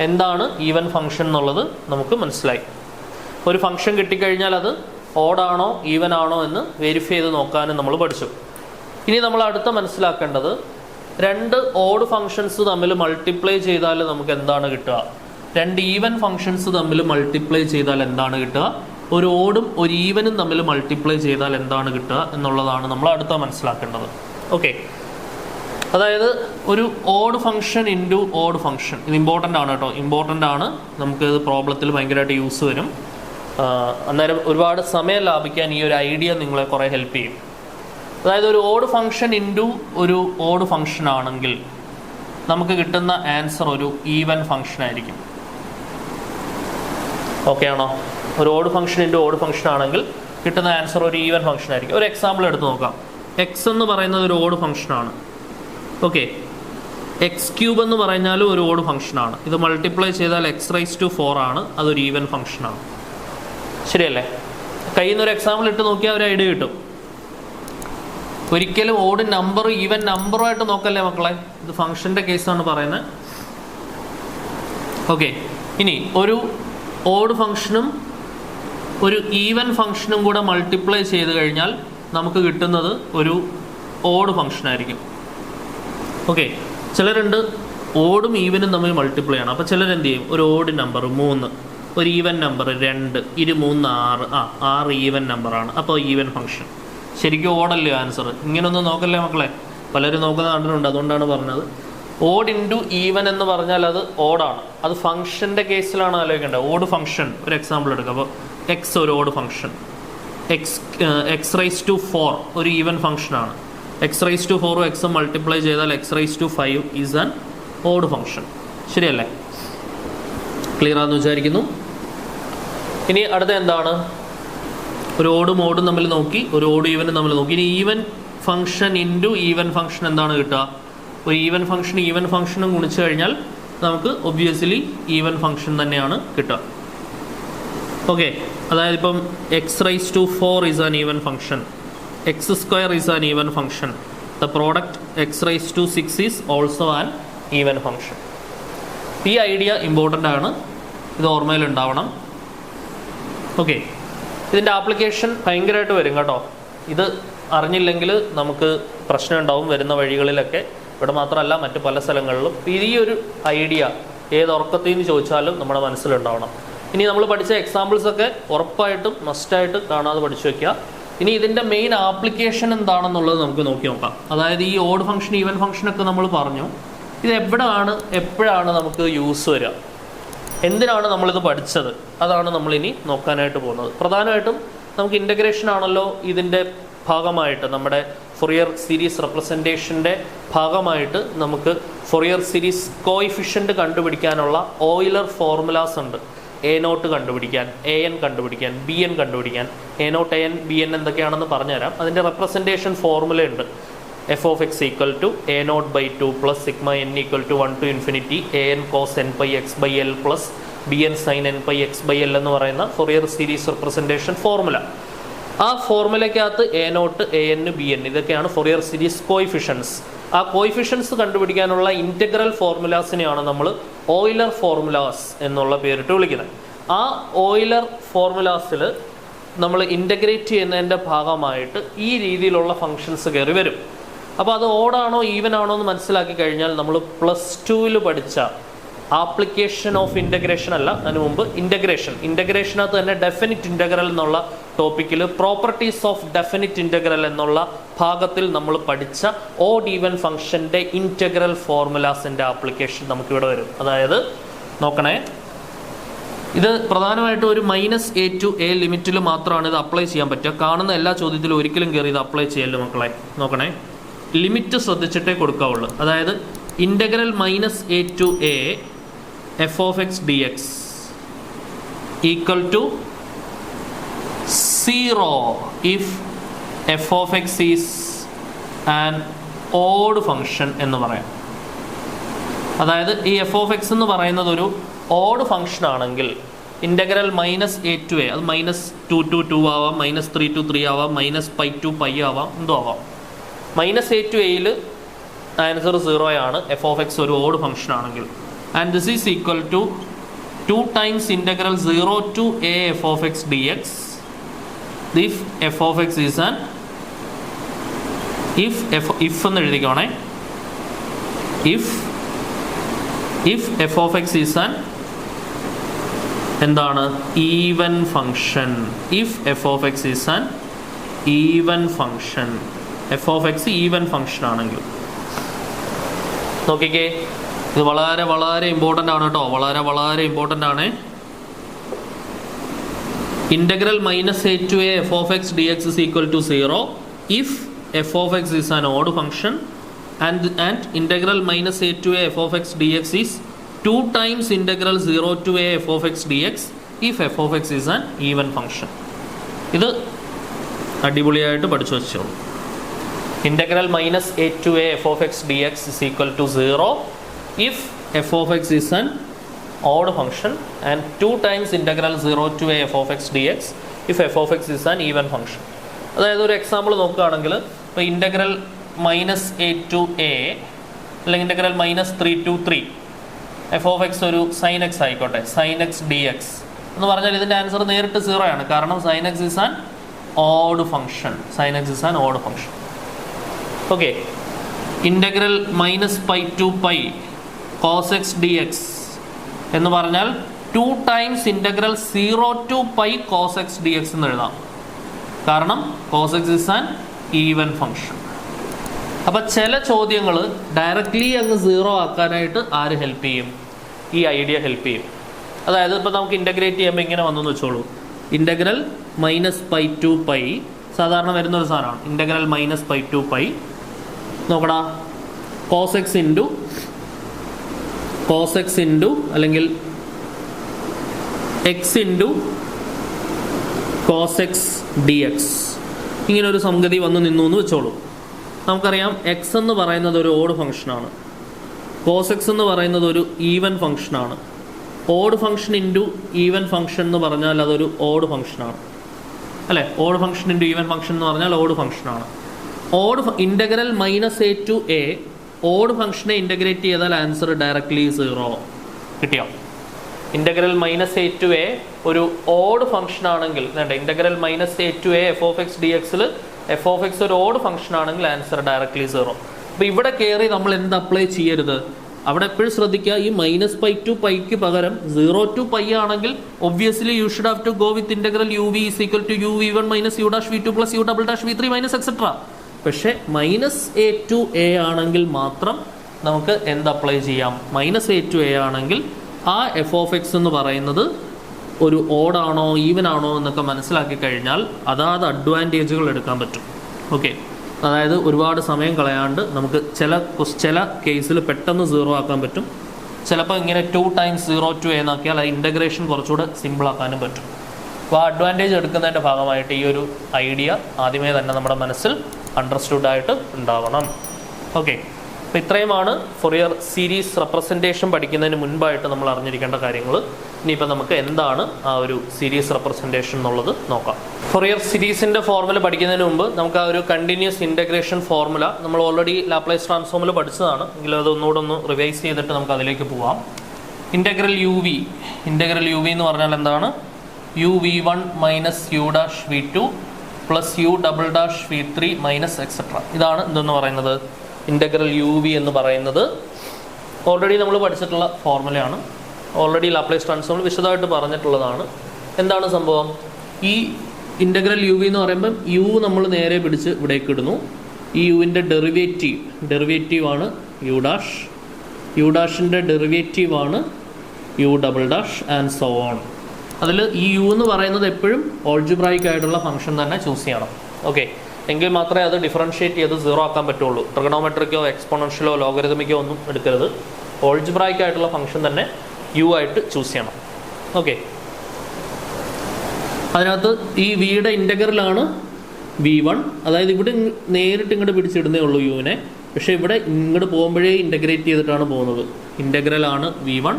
എന്താണ് ഈവൻ ഫംഗ്ഷൻ എന്നുള്ളത് നമുക്ക് മനസ്സിലായി. ഒരു ഫംഗ്ഷൻ കിട്ടിക്കഴിഞ്ഞാൽ അത് ഓഡാണോ ഈവൻ ആണോ എന്ന് വെരിഫൈ ചെയ്ത് നോക്കാനും നമ്മൾ പഠിച്ചു. ഇനി നമ്മൾ അടുത്ത മനസ്സിലാക്കേണ്ടത് രണ്ട് ഓഡ് ഫംഗ്ഷൻസ് തമ്മിൽ മൾട്ടിപ്ലൈ ചെയ്താൽ നമുക്ക് എന്താണ് കിട്ടുക? രണ്ട് ഈവൻ ഫംഗ്ഷൻസ് തമ്മിൽ മൾട്ടിപ്ലൈ ചെയ്താൽ എന്താണ് കിട്ടുക? ഒരു ഓഡും ഒരു ഈവനും തമ്മിൽ മൾട്ടിപ്ലൈ ചെയ്താൽ എന്താണ് കിട്ടുക എന്നുള്ളതാണ് നമ്മൾ അടുത്ത മനസ്സിലാക്കേണ്ടത്. ഓക്കെ, അതായത് ഒരു odd function into odd function. ഇത് ഇമ്പോർട്ടൻ്റ് ആണ് കേട്ടോ, ഇമ്പോർട്ടൻ്റ് ആണ്. നമുക്ക് ഇത് പ്രോബ്ലത്തിൽ ഭയങ്കരമായിട്ട് യൂസ് വരും. അന്നേരം ഒരുപാട് സമയം ലാഭിക്കാൻ ഈ ഒരു ഐഡിയ നിങ്ങളെ കുറേ ഹെൽപ്പ് ചെയ്യും. അതായത് ഒരു ഓഡ് ഫംഗ്ഷൻ ഇൻറ്റു ഒരു ഓഡ് ഫംഗ്ഷൻ ആണെങ്കിൽ നമുക്ക് കിട്ടുന്ന ആൻസർ ഒരു ഈവൻ ഫംഗ്ഷൻ ആയിരിക്കും. ഓക്കെ ആണോ? ഒരു odd function into odd function ആണെങ്കിൽ കിട്ടുന്ന ആൻസർ ഒരു ഈവൻ ഫംഗ്ഷൻ ആയിരിക്കും. ഒരു എക്സാമ്പിൾ എടുത്ത് നോക്കാം. എക്സ് എന്ന് പറയുന്നത് ഒരു ഓഡ് ഫംഗ്ഷനാണ്. ഓക്കെ, എക്സ് ക്യൂബ് എന്ന് പറഞ്ഞാലും ഒരു ഓഡ് ഫംഗ്ഷനാണ്. ഇത് മൾട്ടിപ്ലൈ ചെയ്താൽ എക്സ് റൈസ് ടു 4 ആണ്. അതൊരു ഈവൻ ഫംഗ്ഷനാണ്. ശരിയല്ലേ? കയ്യിൽ നിന്നൊരു എക്സാമ്പിൾ ഇട്ട് നോക്കിയാൽ ഒരു ഐഡിയ കിട്ടും. ഒരിക്കലും ഓഡ് നമ്പർ ഈവൻ നമ്പറുമായിട്ട് നോക്കല്ലേ മക്കളെ, ഇത് ഫംഗ്ഷൻ്റെ കേസാണ് പറയുന്നത്. ഓക്കെ, ഇനി ഒരു ഓഡ് ഫംഗ്ഷനും ഒരു ഈവൻ ഫംഗ്ഷനും കൂടെ മൾട്ടിപ്ലൈ ചെയ്ത് കഴിഞ്ഞാൽ നമുക്ക് കിട്ടുന്നത് ഒരു ഓഡ് ഫംഗ്ഷൻ ആയിരിക്കും. ഓക്കെ, ചിലരുണ്ട് ഓഡും ഈവനും തമ്മിൽ മൾട്ടിപ്ലൈ ആണ്. അപ്പോൾ ചിലരെന്ത് ചെയ്യും? ഒരു ഓഡ് നമ്പർ 3, ഒരു ഈവൻ നമ്പർ 2, 3, 6. 6 ഈവൻ നമ്പറാണ്. അപ്പോൾ ഈവൻ ഫംഗ്ഷൻ. ശരിക്കും ഓഡല്ലേ ആൻസർ? ഇങ്ങനൊന്നും നോക്കല്ലേ മക്കളെ, പലരും നോക്കുന്ന കണ്ടിട്ടുണ്ട്. അതുകൊണ്ടാണ് പറഞ്ഞത്. ഓഡ് ഇൻറ്റു ഈവൻ എന്ന് പറഞ്ഞാൽ അത് ഓഡാണ്. അത് ഫംഗ്ഷൻ്റെ കേസിലാണ് ആലോചിക്കേണ്ടത്. ഓഡ് ഫംഗ്ഷൻ ഒരു എക്സാമ്പിൾ എടുക്കുക. അപ്പോൾ എക്സ് ഒരു odd function, x raise to 4 ഒരു ഈവൻ ഫംഗ്ഷനാണ്. X raise to 4 x multiply ചെയ്താൽ x raise to 5 is an odd function. ശരിയല്ലേ? ക്ലിയർ ആണെന്ന് വിചാരിക്കുന്നു. ഇനി അടുത്ത എന്താണ്? ഒരു ഓടും ഓടും തമ്മിൽ നോക്കി, ഒരു ഓട് ഈവനും തമ്മിൽ നോക്കി. ഇനി even function into even function എന്താണ് കിട്ടുക? ഒരു ഈവൻ ഫംഗ്ഷനും ഗുണിച്ചു കഴിഞ്ഞാൽ നമുക്ക് ഒബ്വിയസ്ലി ഈവൻ ഫംഗ്ഷൻ തന്നെയാണ് കിട്ടുക. ഓക്കെ, അതായത് ഇപ്പം x raise to 4 is an even function, x square is an even function, the product x raise to 6 is also an even function. ഈ ഐഡിയ ഇമ്പോർട്ടൻ്റ് ആണ്, ഇത് ഓർമ്മയിൽ ഉണ്ടാവണം. ഓക്കെ, ഇതിൻ്റെ ആപ്ലിക്കേഷൻ ഭയങ്കരമായിട്ട് വരും കേട്ടോ. ഇത് അറിഞ്ഞില്ലെങ്കിൽ നമുക്ക് പ്രശ്നം ഉണ്ടാവും വരുന്ന വഴികളിലൊക്കെ. ഇവിടെ മാത്രമല്ല, മറ്റ് പല സ്ഥലങ്ങളിലും ഈ ഒരു ഐഡിയ ഏത് ഉറക്കത്തിൽ നിന്ന് ചോദിച്ചാലും നമ്മുടെ മനസ്സിലുണ്ടാവണം. ഇനി നമ്മൾ പഠിച്ച എക്സാമ്പിൾസൊക്കെ ഉറപ്പായിട്ടും മസ്റ്റായിട്ട് കാണാതെ പഠിച്ചു വയ്ക്കുക. ഇനി ഇതിൻ്റെ മെയിൻ ആപ്ലിക്കേഷൻ എന്താണെന്നുള്ളത് നമുക്ക് നോക്കി നോക്കാം. അതായത് ഈ ഓഡ് ഫംഗ്ഷൻ ഈവൻ ഫംഗ്ഷനൊക്കെ നമ്മൾ പറഞ്ഞു, ഇത് എപ്പോഴാണ് നമുക്ക് യൂസ് വരിക, എന്തിനാണ് നമ്മളിത് പഠിച്ചത്, അതാണ് നമ്മളിനി നോക്കാനായിട്ട് പോകുന്നത്. പ്രധാനമായിട്ടും നമുക്ക് ഇൻ്റഗ്രേഷൻ ആണല്ലോ ഇതിൻ്റെ ഭാഗമായിട്ട്, നമ്മുടെ ഫൊറിയർ സീരീസ് റെപ്രസെൻറ്റേഷൻ്റെ ഭാഗമായിട്ട് നമുക്ക് ഫൊറിയർ സീരീസ് കോയിഫിഷ്യൻ്റ് കണ്ടുപിടിക്കാനുള്ള ഓയിലർ ഫോർമുലാസ് ഉണ്ട്. A0 കണ്ടുപിടിക്കാൻ, AN കണ്ടുപിടിക്കാൻ, BN കണ്ടുപിടിക്കാൻ. A0, AN, BN എന്തൊക്കെയാണെന്ന് പറഞ്ഞുതരാം. അതിൻ്റെ റെപ്രസെൻറ്റേഷൻ ഫോർമുല ഉണ്ട്. f of x equal to a0/2 plus sigma n equal to 1 to infinity an cos n pi x by l plus bn sin n pi x by l എന്ന് പറയുന്ന ഫൊറിയർ സീരീസ് റെപ്രസെൻറ്റേഷൻ ഫോർമുല. ആ ഫോർമുലയ്ക്കകത്ത് A0, AN, BN ഇതൊക്കെയാണ് ഫൊറിയർ സീരീസ് കോയിഫിഷ്യൻസ്. ആ കോയിഫിഷ്യൻസ് കണ്ടുപിടിക്കാനുള്ള ഇൻറ്റഗ്രൽ ഫോർമുലാസിനെയാണ് നമ്മൾ ഓയിലർ ഫോർമുലാസ് എന്നുള്ള പേരിട്ട് വിളിക്കുന്നത്. ആ ഓയിലർ ഫോർമുലാസിൽ നമ്മൾ ഇൻ്റഗ്രേറ്റ് ചെയ്യുന്നതിൻ്റെ ഭാഗമായിട്ട് ഈ രീതിയിലുള്ള ഫങ്ഷൻസ് കയറി വരും. അപ്പോൾ അത് ഓടാണോ ഈവൻ ആണോ എന്ന് മനസ്സിലാക്കി കഴിഞ്ഞാൽ നമ്മൾ +2 പഠിച്ച ആപ്ലിക്കേഷൻ ഓഫ് ഇൻ്റഗ്രേഷൻ അല്ല, അതിന് മുമ്പ് ഇൻ്റഗ്രേഷനകത്ത് തന്നെ ഡെഫിനിറ്റ് ഇൻ്റഗ്രൽ എന്നുള്ള ടോപ്പിക്കിൽ പ്രോപ്പർട്ടീസ് ഓഫ് ഡെഫിനിറ്റ് ഇൻ്റഗ്രൽ എന്നുള്ള ഭാഗത്തിൽ നമ്മൾ പഠിച്ച ഓഡ് ഈവൻ ഫംഗ്ഷൻ്റെ ഇൻ്റഗ്രൽ ഫോർമുലാസിൻ്റെ ആപ്ലിക്കേഷൻ നമുക്കിവിടെ വരും. അതായത് നോക്കണേ, ഇത് പ്രധാനമായിട്ടും ഒരു -a to a ലിമിറ്റിൽ മാത്രമാണ് ഇത് അപ്ലൈ ചെയ്യാൻ പറ്റുക. കാണുന്ന എല്ലാ ചോദ്യത്തിലും ഒരിക്കലും കയറി ഇത് അപ്ലൈ ചെയ്യല്ലോ മക്കളെ. നോക്കണേ, ലിമിറ്റ് ശ്രദ്ധിച്ചിട്ടേ കൊടുക്കാവുള്ളൂ. അതായത് integral -a to a f of x dx equal to 0 if f of x is an odd function എന്ന് പറയാം. അതായത് ഈ f of x എന്ന് പറയുന്നത് ഒരു ഓഡ് ഫംഗ്ഷൻ ആണെങ്കിൽ ഇൻ്റഗ്രൽ -a to a, അത് -2 to 2 ആവാം, -3 to 3 ആവാം, -π to π ആവാം, എന്തോ ആവാം. -a to a യിൽ ആൻസർ 0 ആണ് f of x ഒരു ഓഡ് ഫംഗ്ഷൻ ആണെങ്കിൽ. And this is equal to 2 times integral 0 to a f of x dx if f of x is an if എന്ന് എഴുതിക്കോണേ, if f of x is an എന്താണ് even function. if f of x is an even function, f of x even function ആണെങ്കിൽ. നോക്കിക്കേ, ഇത് വളരെ വളരെ ഇമ്പോർട്ടൻ്റ് ആണ് കേട്ടോ, വളരെ ഇമ്പോർട്ടൻ്റ് ആണ്. Integral -a to a f of x dx is equal to 0 if f of x is an odd function and integral -a to a f of x dx is 2 times integral 0 to a f of x dx if f of x is an even function. ഇത് അടിപൊളിയായിട്ട് പഠിച്ചു വെച്ചോളൂ. Integral -a to a f of x dx is equal to 0 if f of x is an odd function and 2 times integral 0 to a f of x dx if f of x is an even function. അതായത് ഒരു എക്സാമ്പിൾ നോക്കുകയാണെങ്കിൽ ഇപ്പോൾ ഇൻ്റഗ്രൽ -a to a അല്ലെങ്കിൽ integral -3 to 3 f of x ഒരു sin x ആയിക്കോട്ടെ, sin x dx എന്ന് പറഞ്ഞാൽ ഇതിൻ്റെ ആൻസർ നേരിട്ട് 0 ആണ്. കാരണം sin x is an odd function. Okay, integral -π to π cos x dx എന്ന് പറഞ്ഞാൽ 2 times integral 0 to π cos x dx എന്ന് എഴുതാം. കാരണം cos x is an even function. അപ്പം ചില ചോദ്യങ്ങൾ ഡയറക്റ്റ്ലി അങ്ങ് 0 ആക്കാനായിട്ട് ആര് ഹെൽപ്പ് ചെയ്യും? ഈ ഐഡിയ ഹെൽപ്പ് ചെയ്യും. അതായത് ഇപ്പോൾ നമുക്ക് ഇൻ്റഗ്രേറ്റ് ചെയ്യുമ്പോൾ ഇങ്ങനെ വന്നെന്ന് വെച്ചോളൂ, ഇൻ്റഗ്രൽ -π to π സാധാരണ വരുന്നൊരു സാധനമാണ്. ഇൻ്റഗ്രൽ -π to π നോക്കടാ, cos x ഇൻറ്റു അല്ലെങ്കിൽ x into cos d x ഇങ്ങനെ ഒരു സംഗതി വന്ന് നിന്നു എന്ന് വെച്ചോളൂ. നമുക്കറിയാം എക്സ് എന്ന് പറയുന്നത് ഒരു ഓഡ് ഫംഗ്ഷനാണ്, കോസ് എക്സ് എന്ന് പറയുന്നത് ഒരു ഈവൻ ഫംഗ്ഷനാണ്. Odd function into even function എന്ന് പറഞ്ഞാൽ അതൊരു ഓഡ് ഫംഗ്ഷനാണ് അല്ലേ. Odd function into even function എന്ന് പറഞ്ഞാൽ ഓഡ് ഫംഗ്ഷനാണ്. Odd integral minus a to a odd ഫംഗ്ഷനെ ഇൻ്റഗ്രേറ്റ് ചെയ്താൽ ആൻസർ ഡയറക്ട്ലി 0 കിട്ടിയോ. Integral minus a to a ഒരു ഓഡ് ഫംഗ്ഷൻ ആണെങ്കിൽ integral minus a to a f of x d എക്സിൽ എഫ് ഓഫ് എക്സ് ഒരു ഓഡ് ഫംഗ്ഷൻ ആണെങ്കിൽ ആൻസർ ഡയറക്ട്ലി 0. അപ്പോൾ ഇവിടെ കയറി നമ്മൾ എന്ത് അപ്ലൈ ചെയ്യരുത്, അവിടെ എപ്പോഴും ശ്രദ്ധിക്കുക, ഈ മൈനസ് പൈ ടു പൈക്ക് പകരം 0 to പൈ ആണെങ്കിൽ obviously you should have to go with integral u v is equal to u v one minus u dash v two plus u double dash v three minus etcetera. പക്ഷേ മൈനസ് എ ടു എ ആണെങ്കിൽ മാത്രം നമുക്ക് എന്ത് അപ്ലൈ ചെയ്യാം, മൈനസ് എ ടു എ ആണെങ്കിൽ ആ എഫ് ഓഫ് എക്സ് എന്ന് പറയുന്നത് ഒരു ഓഡാണോ ഈവൻ ആണോ എന്നൊക്കെ മനസ്സിലാക്കി കഴിഞ്ഞാൽ അതാത് അഡ്വാൻറ്റേജുകൾ എടുക്കാൻ പറ്റും. ഓക്കെ, അതായത് ഒരുപാട് സമയം കളയാണ്ട് നമുക്ക് ചില കേസിൽ പെട്ടെന്ന് 0 ആക്കാൻ പറ്റും. ചിലപ്പോൾ ഇങ്ങനെ 2 times 0 to a എന്നാക്കിയാൽ ആ ഇൻ്റഗ്രേഷൻ കുറച്ചുകൂടെ സിമ്പിളാക്കാനും പറ്റും. അപ്പോൾ ആ അഡ്വാൻറ്റേജ് എടുക്കുന്നതിൻ്റെ ഭാഗമായിട്ട് ഈ ഒരു ഐഡിയ ആദ്യമേ തന്നെ നമ്മുടെ മനസ്സിൽ അണ്ടർസ്റ്റുഡ് ആയിട്ട് ഉണ്ടാവണം. ഓക്കെ, അപ്പോൾ ഇത്രയുമാണ് ഫൊറിയർ സീരീസ് റെപ്രസെൻറ്റേഷൻ പഠിക്കുന്നതിന് മുൻപായിട്ട് നമ്മൾ അറിഞ്ഞിരിക്കേണ്ട കാര്യങ്ങൾ. ഇനിയിപ്പോൾ നമുക്ക് എന്താണ് ആ ഒരു സീരീസ് റെപ്രസെൻറ്റേഷൻ എന്നുള്ളത് നോക്കാം. ഫൊറിയർ സീരീസിൻ്റെ ഫോർമുല പഠിക്കുന്നതിന് മുമ്പ് നമുക്ക് ആ ഒരു കണ്ടിന്യൂസ് ഇൻ്റഗ്രേഷൻ ഫോർമുല നമ്മൾ ഓൾറെഡി ലാപ്ലേസ് ട്രാൻസ്ഫോമിൽ പഠിച്ചതാണ്, എങ്കിലും അത് ഒന്നുകൂടെ ഒന്ന് റിവൈസ് ചെയ്തിട്ട് നമുക്ക് അതിലേക്ക് പോവാം. ഇൻ്റഗ്രൽ യു വി എന്ന് പറഞ്ഞാൽ എന്താണ്, u v one minus u dash v two plus u double dash v three minus etcetera. ഇതാണ് എന്തെന്ന് പറയുന്നത് ഇൻ്റഗ്രൽ യു വി എന്ന് പറയുന്നത്. ഓൾറെഡി നമ്മൾ പഠിച്ചിട്ടുള്ള ഫോർമുലയാണ്, ഓൾറെഡി ലാപ്ലേസ് ട്രാൻസ്ഫോമിൽ വിശദമായിട്ട് പറഞ്ഞിട്ടുള്ളതാണ്. എന്താണ് സംഭവം, ഈ ഇൻ്റഗ്രൽ യു വി എന്ന് പറയുമ്പം യു നമ്മൾ നേരെ പിടിച്ച് ഇവിടേക്ക് ഇടുന്നു. ഈ യുവിൻ്റെ ഡെറിവേറ്റീവ് ആണ് യു ഡാഷ്, യു ഡാഷിൻ്റെ ഡെറിവേറ്റീവ് ആണ് u double dash and so on. അതിൽ ഈ യു എന്ന് പറയുന്നത് എപ്പോഴും ഓൾജിബ്രായിക് ആയിട്ടുള്ള ഫംഗ്ഷൻ തന്നെ ചൂസ് ചെയ്യണം. ഓക്കെ, എങ്കിൽ മാത്രമേ അത് ഡിഫറൻഷ്യേറ്റ് ചെയ്ത് 0 ആക്കാൻ പറ്റുള്ളൂ. ട്രിഗണോമെട്രിക്കോ എക്സ്പോണൻഷ്യലോ ലോഗരിതമിക്കോ ഒന്നും എടുക്കരുത്. ഓൾജിബ്രായിക് ആയിട്ടുള്ള ഫംഗ്ഷൻ തന്നെ യു ആയിട്ട് ചൂസ് ചെയ്യണം. ഓക്കെ, അതിനകത്ത് ഈ വിയുടെ ഇൻ്റഗ്രലാണ് വി വൺ, അതായത് ഇവിടെ നേരിട്ട് ഇങ്ങോട്ട് പിടിച്ചിടുന്നേ ഉള്ളൂ യുവിനെ, പക്ഷേ ഇവിടെ ഇങ്ങോട്ട് പോകുമ്പോഴേ ഇൻ്റഗ്രേറ്റ് ചെയ്തിട്ടാണ് പോകുന്നത്. ഇൻ്റഗ്രലാണ് വി വൺ.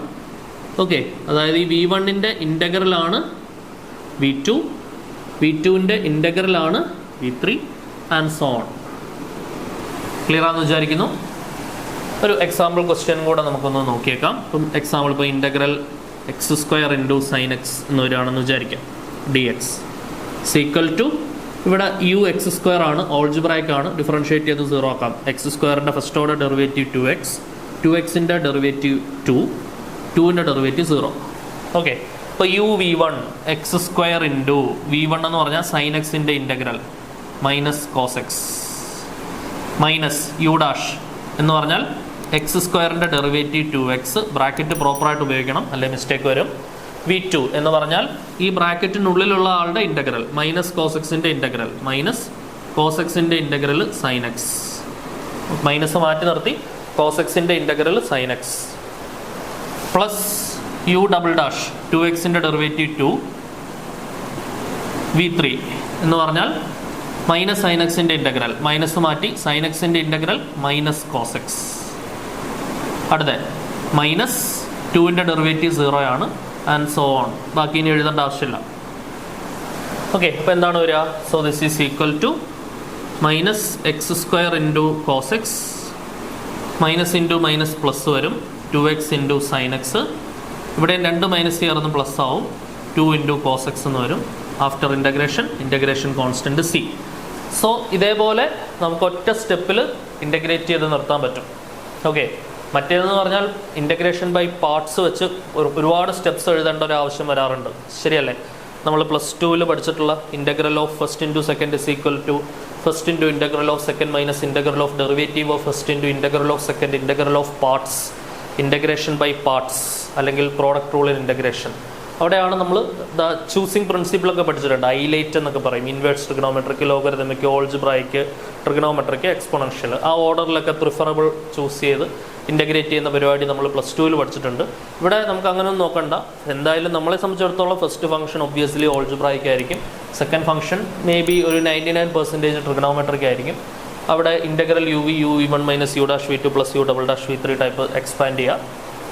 ഓക്കെ, അതായത് ഈ വി വണ്ണിൻ്റെ ഇൻ്റഗ്രലാണ് വി ടു, വി ടുവിൻ്റെ ഇൻ്റഗ്രലാണ് v three and so on. Clear ആണെന്ന് വിചാരിക്കുന്നു. ഒരു എക്സാമ്പിൾ ക്വസ്റ്റ്യൻ കൂടെ നമുക്കൊന്ന് നോക്കിയേക്കാം. ഇപ്പം എക്സാമ്പിൾ ഇപ്പോൾ integral x square into sine x എന്ന് വരികയാണെന്ന് വിചാരിക്കാം. ഡി എക്സ് സീക്വൽ ടു ഇവിടെ യു എക്സ് സ്ക്വയർ ആണ്, ഓൾജിബ്രായിക് ആണ്, ഡിഫറൻഷ്യേറ്റ് ചെയ്ത് 0 ആക്കാം. എക്സ് സ്ക്വയറിൻ്റെ ഫസ്റ്റ് ഓർഡർ ഡെറിവേറ്റീവ് 2x, 2xൻ്റെ ഡെറിവേറ്റീവ് 2, 2ൻ്റെ ഡെറിവേറ്റീവ് 0. ഓക്കെ, ഇപ്പോൾ u v one x square into v one എന്ന് പറഞ്ഞാൽ സൈൻ എക്സിൻ്റെ integral minus cos x minus u dash എന്ന് പറഞ്ഞാൽ എക്സ് സ്ക്വയറിൻ്റെ ഡെറിവേറ്റീവ് 2x, ബ്രാക്കറ്റ് പ്രോപ്പറായിട്ട് ഉപയോഗിക്കണം, അല്ലെങ്കിൽ മിസ്റ്റേക്ക് വരും. വി ടു എന്ന് പറഞ്ഞാൽ ഈ ബ്രാക്കറ്റിനുള്ളിലുള്ള ആളുടെ ഇൻ്റഗ്രൽ മൈനസ് കോസ് എക്സിൻ്റെ ഇൻ്റഗ്രൽ മൈനസ് കോസ് എക്സിൻ്റെ ഇൻ്റഗ്രൽ സൈൻ എക്സ്, മൈനസ് മാറ്റി നിർത്തി കോസ് എക്സിൻ്റെ integral sine x plus u double dash 2xൻ്റെ ഡെറിവേറ്റീവ് 2 വി ത്രീ എന്ന് പറഞ്ഞാൽ മൈനസ് സൈൻ എക്സിൻ്റെ ഇൻ്റഗ്രൽ, മൈനസ് മാറ്റി സൈൻ എക്സിൻ്റെ ഇൻ്റഗ്രൽ മൈനസ് കോസ് എക്സ്. അടുത്ത മൈനസ് 2ൻ്റെ ഡെറിവേറ്റീവ് 0 ആണ് ആൻഡ് സോ ഓൺ. ബാക്കി ഇനി എഴുതേണ്ട ആവശ്യമില്ല. ഓക്കെ, അപ്പോൾ എന്താണ് വരിക, so this is equal to minus x square into cos x, minus into minus plus വരും, 2x ഇൻറ്റു സൈൻ എക്സ്, ഇവിടെ 2 മൈനസ് ചേർന്ന് പ്ലസ് ആവും, 2 ഇൻറ്റു കോസ് എക്സ് എന്ന് വരും. After integration constant C. So ഇതേപോലെ നമുക്ക് ഒറ്റ സ്റ്റെപ്പിൽ ഇൻ്റഗ്രേറ്റ് ചെയ്ത് നിർത്താൻ പറ്റും. ഓക്കെ, മറ്റേതെന്ന് പറഞ്ഞാൽ ഇൻ്റഗ്രേഷൻ ബൈ പാർട്സ് വെച്ച് ഒരുപാട് സ്റ്റെപ്സ് എഴുതേണ്ട ഒരു ആവശ്യം വരാറുണ്ട്, ശരിയല്ലേ? നമ്മൾ +2 പഠിച്ചിട്ടുള്ള integral of first into second is equal to first into integral of second minus integral of derivative of first into integral of second, integral of parts, integration by parts അല്ലെങ്കിൽ പ്രോഡക്റ്റ് റൂൾ ഇൻ ഇൻ്റഗ്രേഷൻ. അവിടെയാണ് നമ്മൾ ദ ചൂസിങ് പ്രിൻസിപ്പിളൊക്കെ പഠിച്ചിട്ടുണ്ട്. ഐലൈറ്റ് എന്നൊക്കെ പറയും, ഇൻവേഴ്സ് ട്രിഗണോമെട്രിക്ക്, ലോഗരിതമിക്ക്, ഓൾജിബ്രായിക്ക്, ട്രിഗണോമെട്രിക്ക്, എക്സ്പോണൻഷ്യൽ. ആ ഓർഡറിലൊക്കെ പ്രിഫറബിൾ ചൂസ് ചെയ്ത് ഇൻ്റഗ്രേറ്റ് ചെയ്യുന്ന പരിപാടി നമ്മൾ +2 പഠിച്ചിട്ടുണ്ട്. ഇവിടെ നമുക്ക് അങ്ങനെയൊന്നും നോക്കണ്ട. എന്തായാലും നമ്മളെ സംബന്ധിച്ചിടത്തോളം ഫസ്റ്റ് ഫംഗ്ഷൻ ഒബ്വിയസ്ലി ഓൾജിബ്രായിക് ആയിരിക്കും. സെക്കൻഡ് ഫംഗ്ഷൻ മേ ബി ഒരു 99% ട്രിഗണോമെട്രിക് ആയിരിക്കും. അവിടെ integral u(1 - u'(v2 + u'(v3) type expand ചെയ്യുക.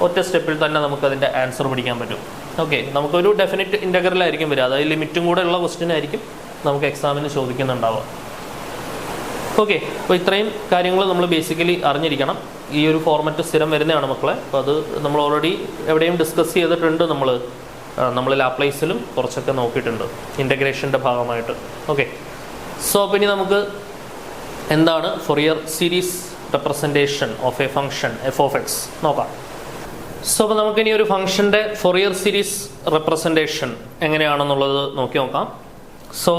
ഒറ്റ സ്റ്റെപ്പിൽ തന്നെ നമുക്കതിൻ്റെ ആൻസർ പിടിക്കാൻ പറ്റും. ഓക്കെ, നമുക്കൊരു ഡെഫിനിറ്റ് ഇൻ്റഗ്രലായിരിക്കും വരിക. അതായത് ലിമിറ്റും കൂടെ ഉള്ള ക്വസ്റ്റ്യൻ ആയിരിക്കും നമുക്ക് എക്സാമിന് ചോദിക്കുന്നുണ്ടാവുക. ഓക്കെ, അപ്പോൾ ഇത്രയും കാര്യങ്ങൾ നമ്മൾ ബേസിക്കലി അറിഞ്ഞിരിക്കണം. ഈ ഒരു ഫോർമാറ്റ് സ്ഥിരം വരുന്നതാണ് മക്കളെ. അപ്പോൾ അത് നമ്മൾ ഓൾറെഡി എവിടെയും ഡിസ്കസ് ചെയ്തിട്ടുണ്ട്. നമ്മൾ ലാപ്ലേസിലും കുറച്ചൊക്കെ നോക്കിയിട്ടുണ്ട് ഇൻ്റഗ്രേഷൻ്റെ ഭാഗമായിട്ട്. ഓക്കെ, സോ അപ്പോൾ ഇനി നമുക്ക് എന്താണ് Fourier series representation of A function f(x) നോക്കാം. സോ അപ്പോൾ നമുക്കിനി ഒരു ഫംഗ്ഷൻ്റെ ഫൊറിയർ സീരീസ് റെപ്രസെൻറ്റേഷൻ എങ്ങനെയാണെന്നുള്ളത് നോക്കാം. So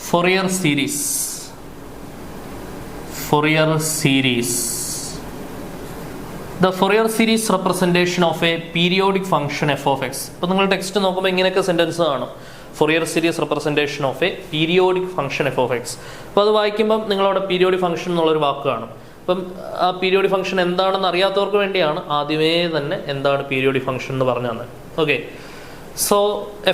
Fourier series. The Fourier series representation of a periodic function f(x). അപ്പോൾ നിങ്ങൾ ടെക്സ്റ്റ് നോക്കുമ്പോൾ ഇങ്ങനെയൊക്കെ സെൻറ്റൻസ് കാണും. Fourier series representation of a periodic function f(x). അപ്പോൾ അത് വായിക്കുമ്പം നിങ്ങളവിടെ പീരിയോഡിക് ഫംഗ്ഷൻ എന്നുള്ളൊരു വാക്ക് കാണും. അപ്പം ആ പീരിയോഡിക് ഫംഗ്ഷൻ എന്താണെന്ന് അറിയാത്തവർക്ക് വേണ്ടിയാണ് ആദ്യമേ തന്നെ എന്താണ് പീരിയോഡിക് ഫംഗ്ഷൻ എന്ന് പറഞ്ഞു തന്നെ. ഓക്കെ, സോ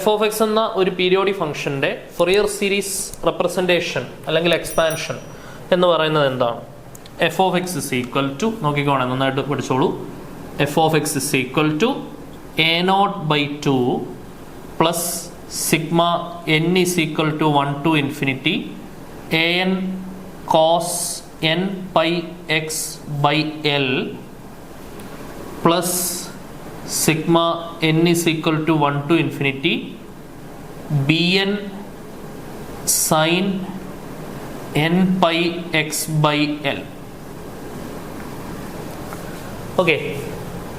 f(x) എന്ന ഒരു പീരിയോഡിക് ഫംഗ്ഷൻ്റെ ഫൊറിയർ സീരീസ് റെപ്രസെൻറ്റേഷൻ അല്ലെങ്കിൽ എക്സ്പാൻഷൻ എന്ന് പറയുന്നത് എന്താണ്? f(x) നോക്കിക്കോണേ, നന്നായിട്ട് പഠിച്ചോളൂ. f(x) a0/2 plus sigma n = 1 to infinity an cos n pi x by l plus sigma n = 1 to infinity bn sin n pi x by l. Okay,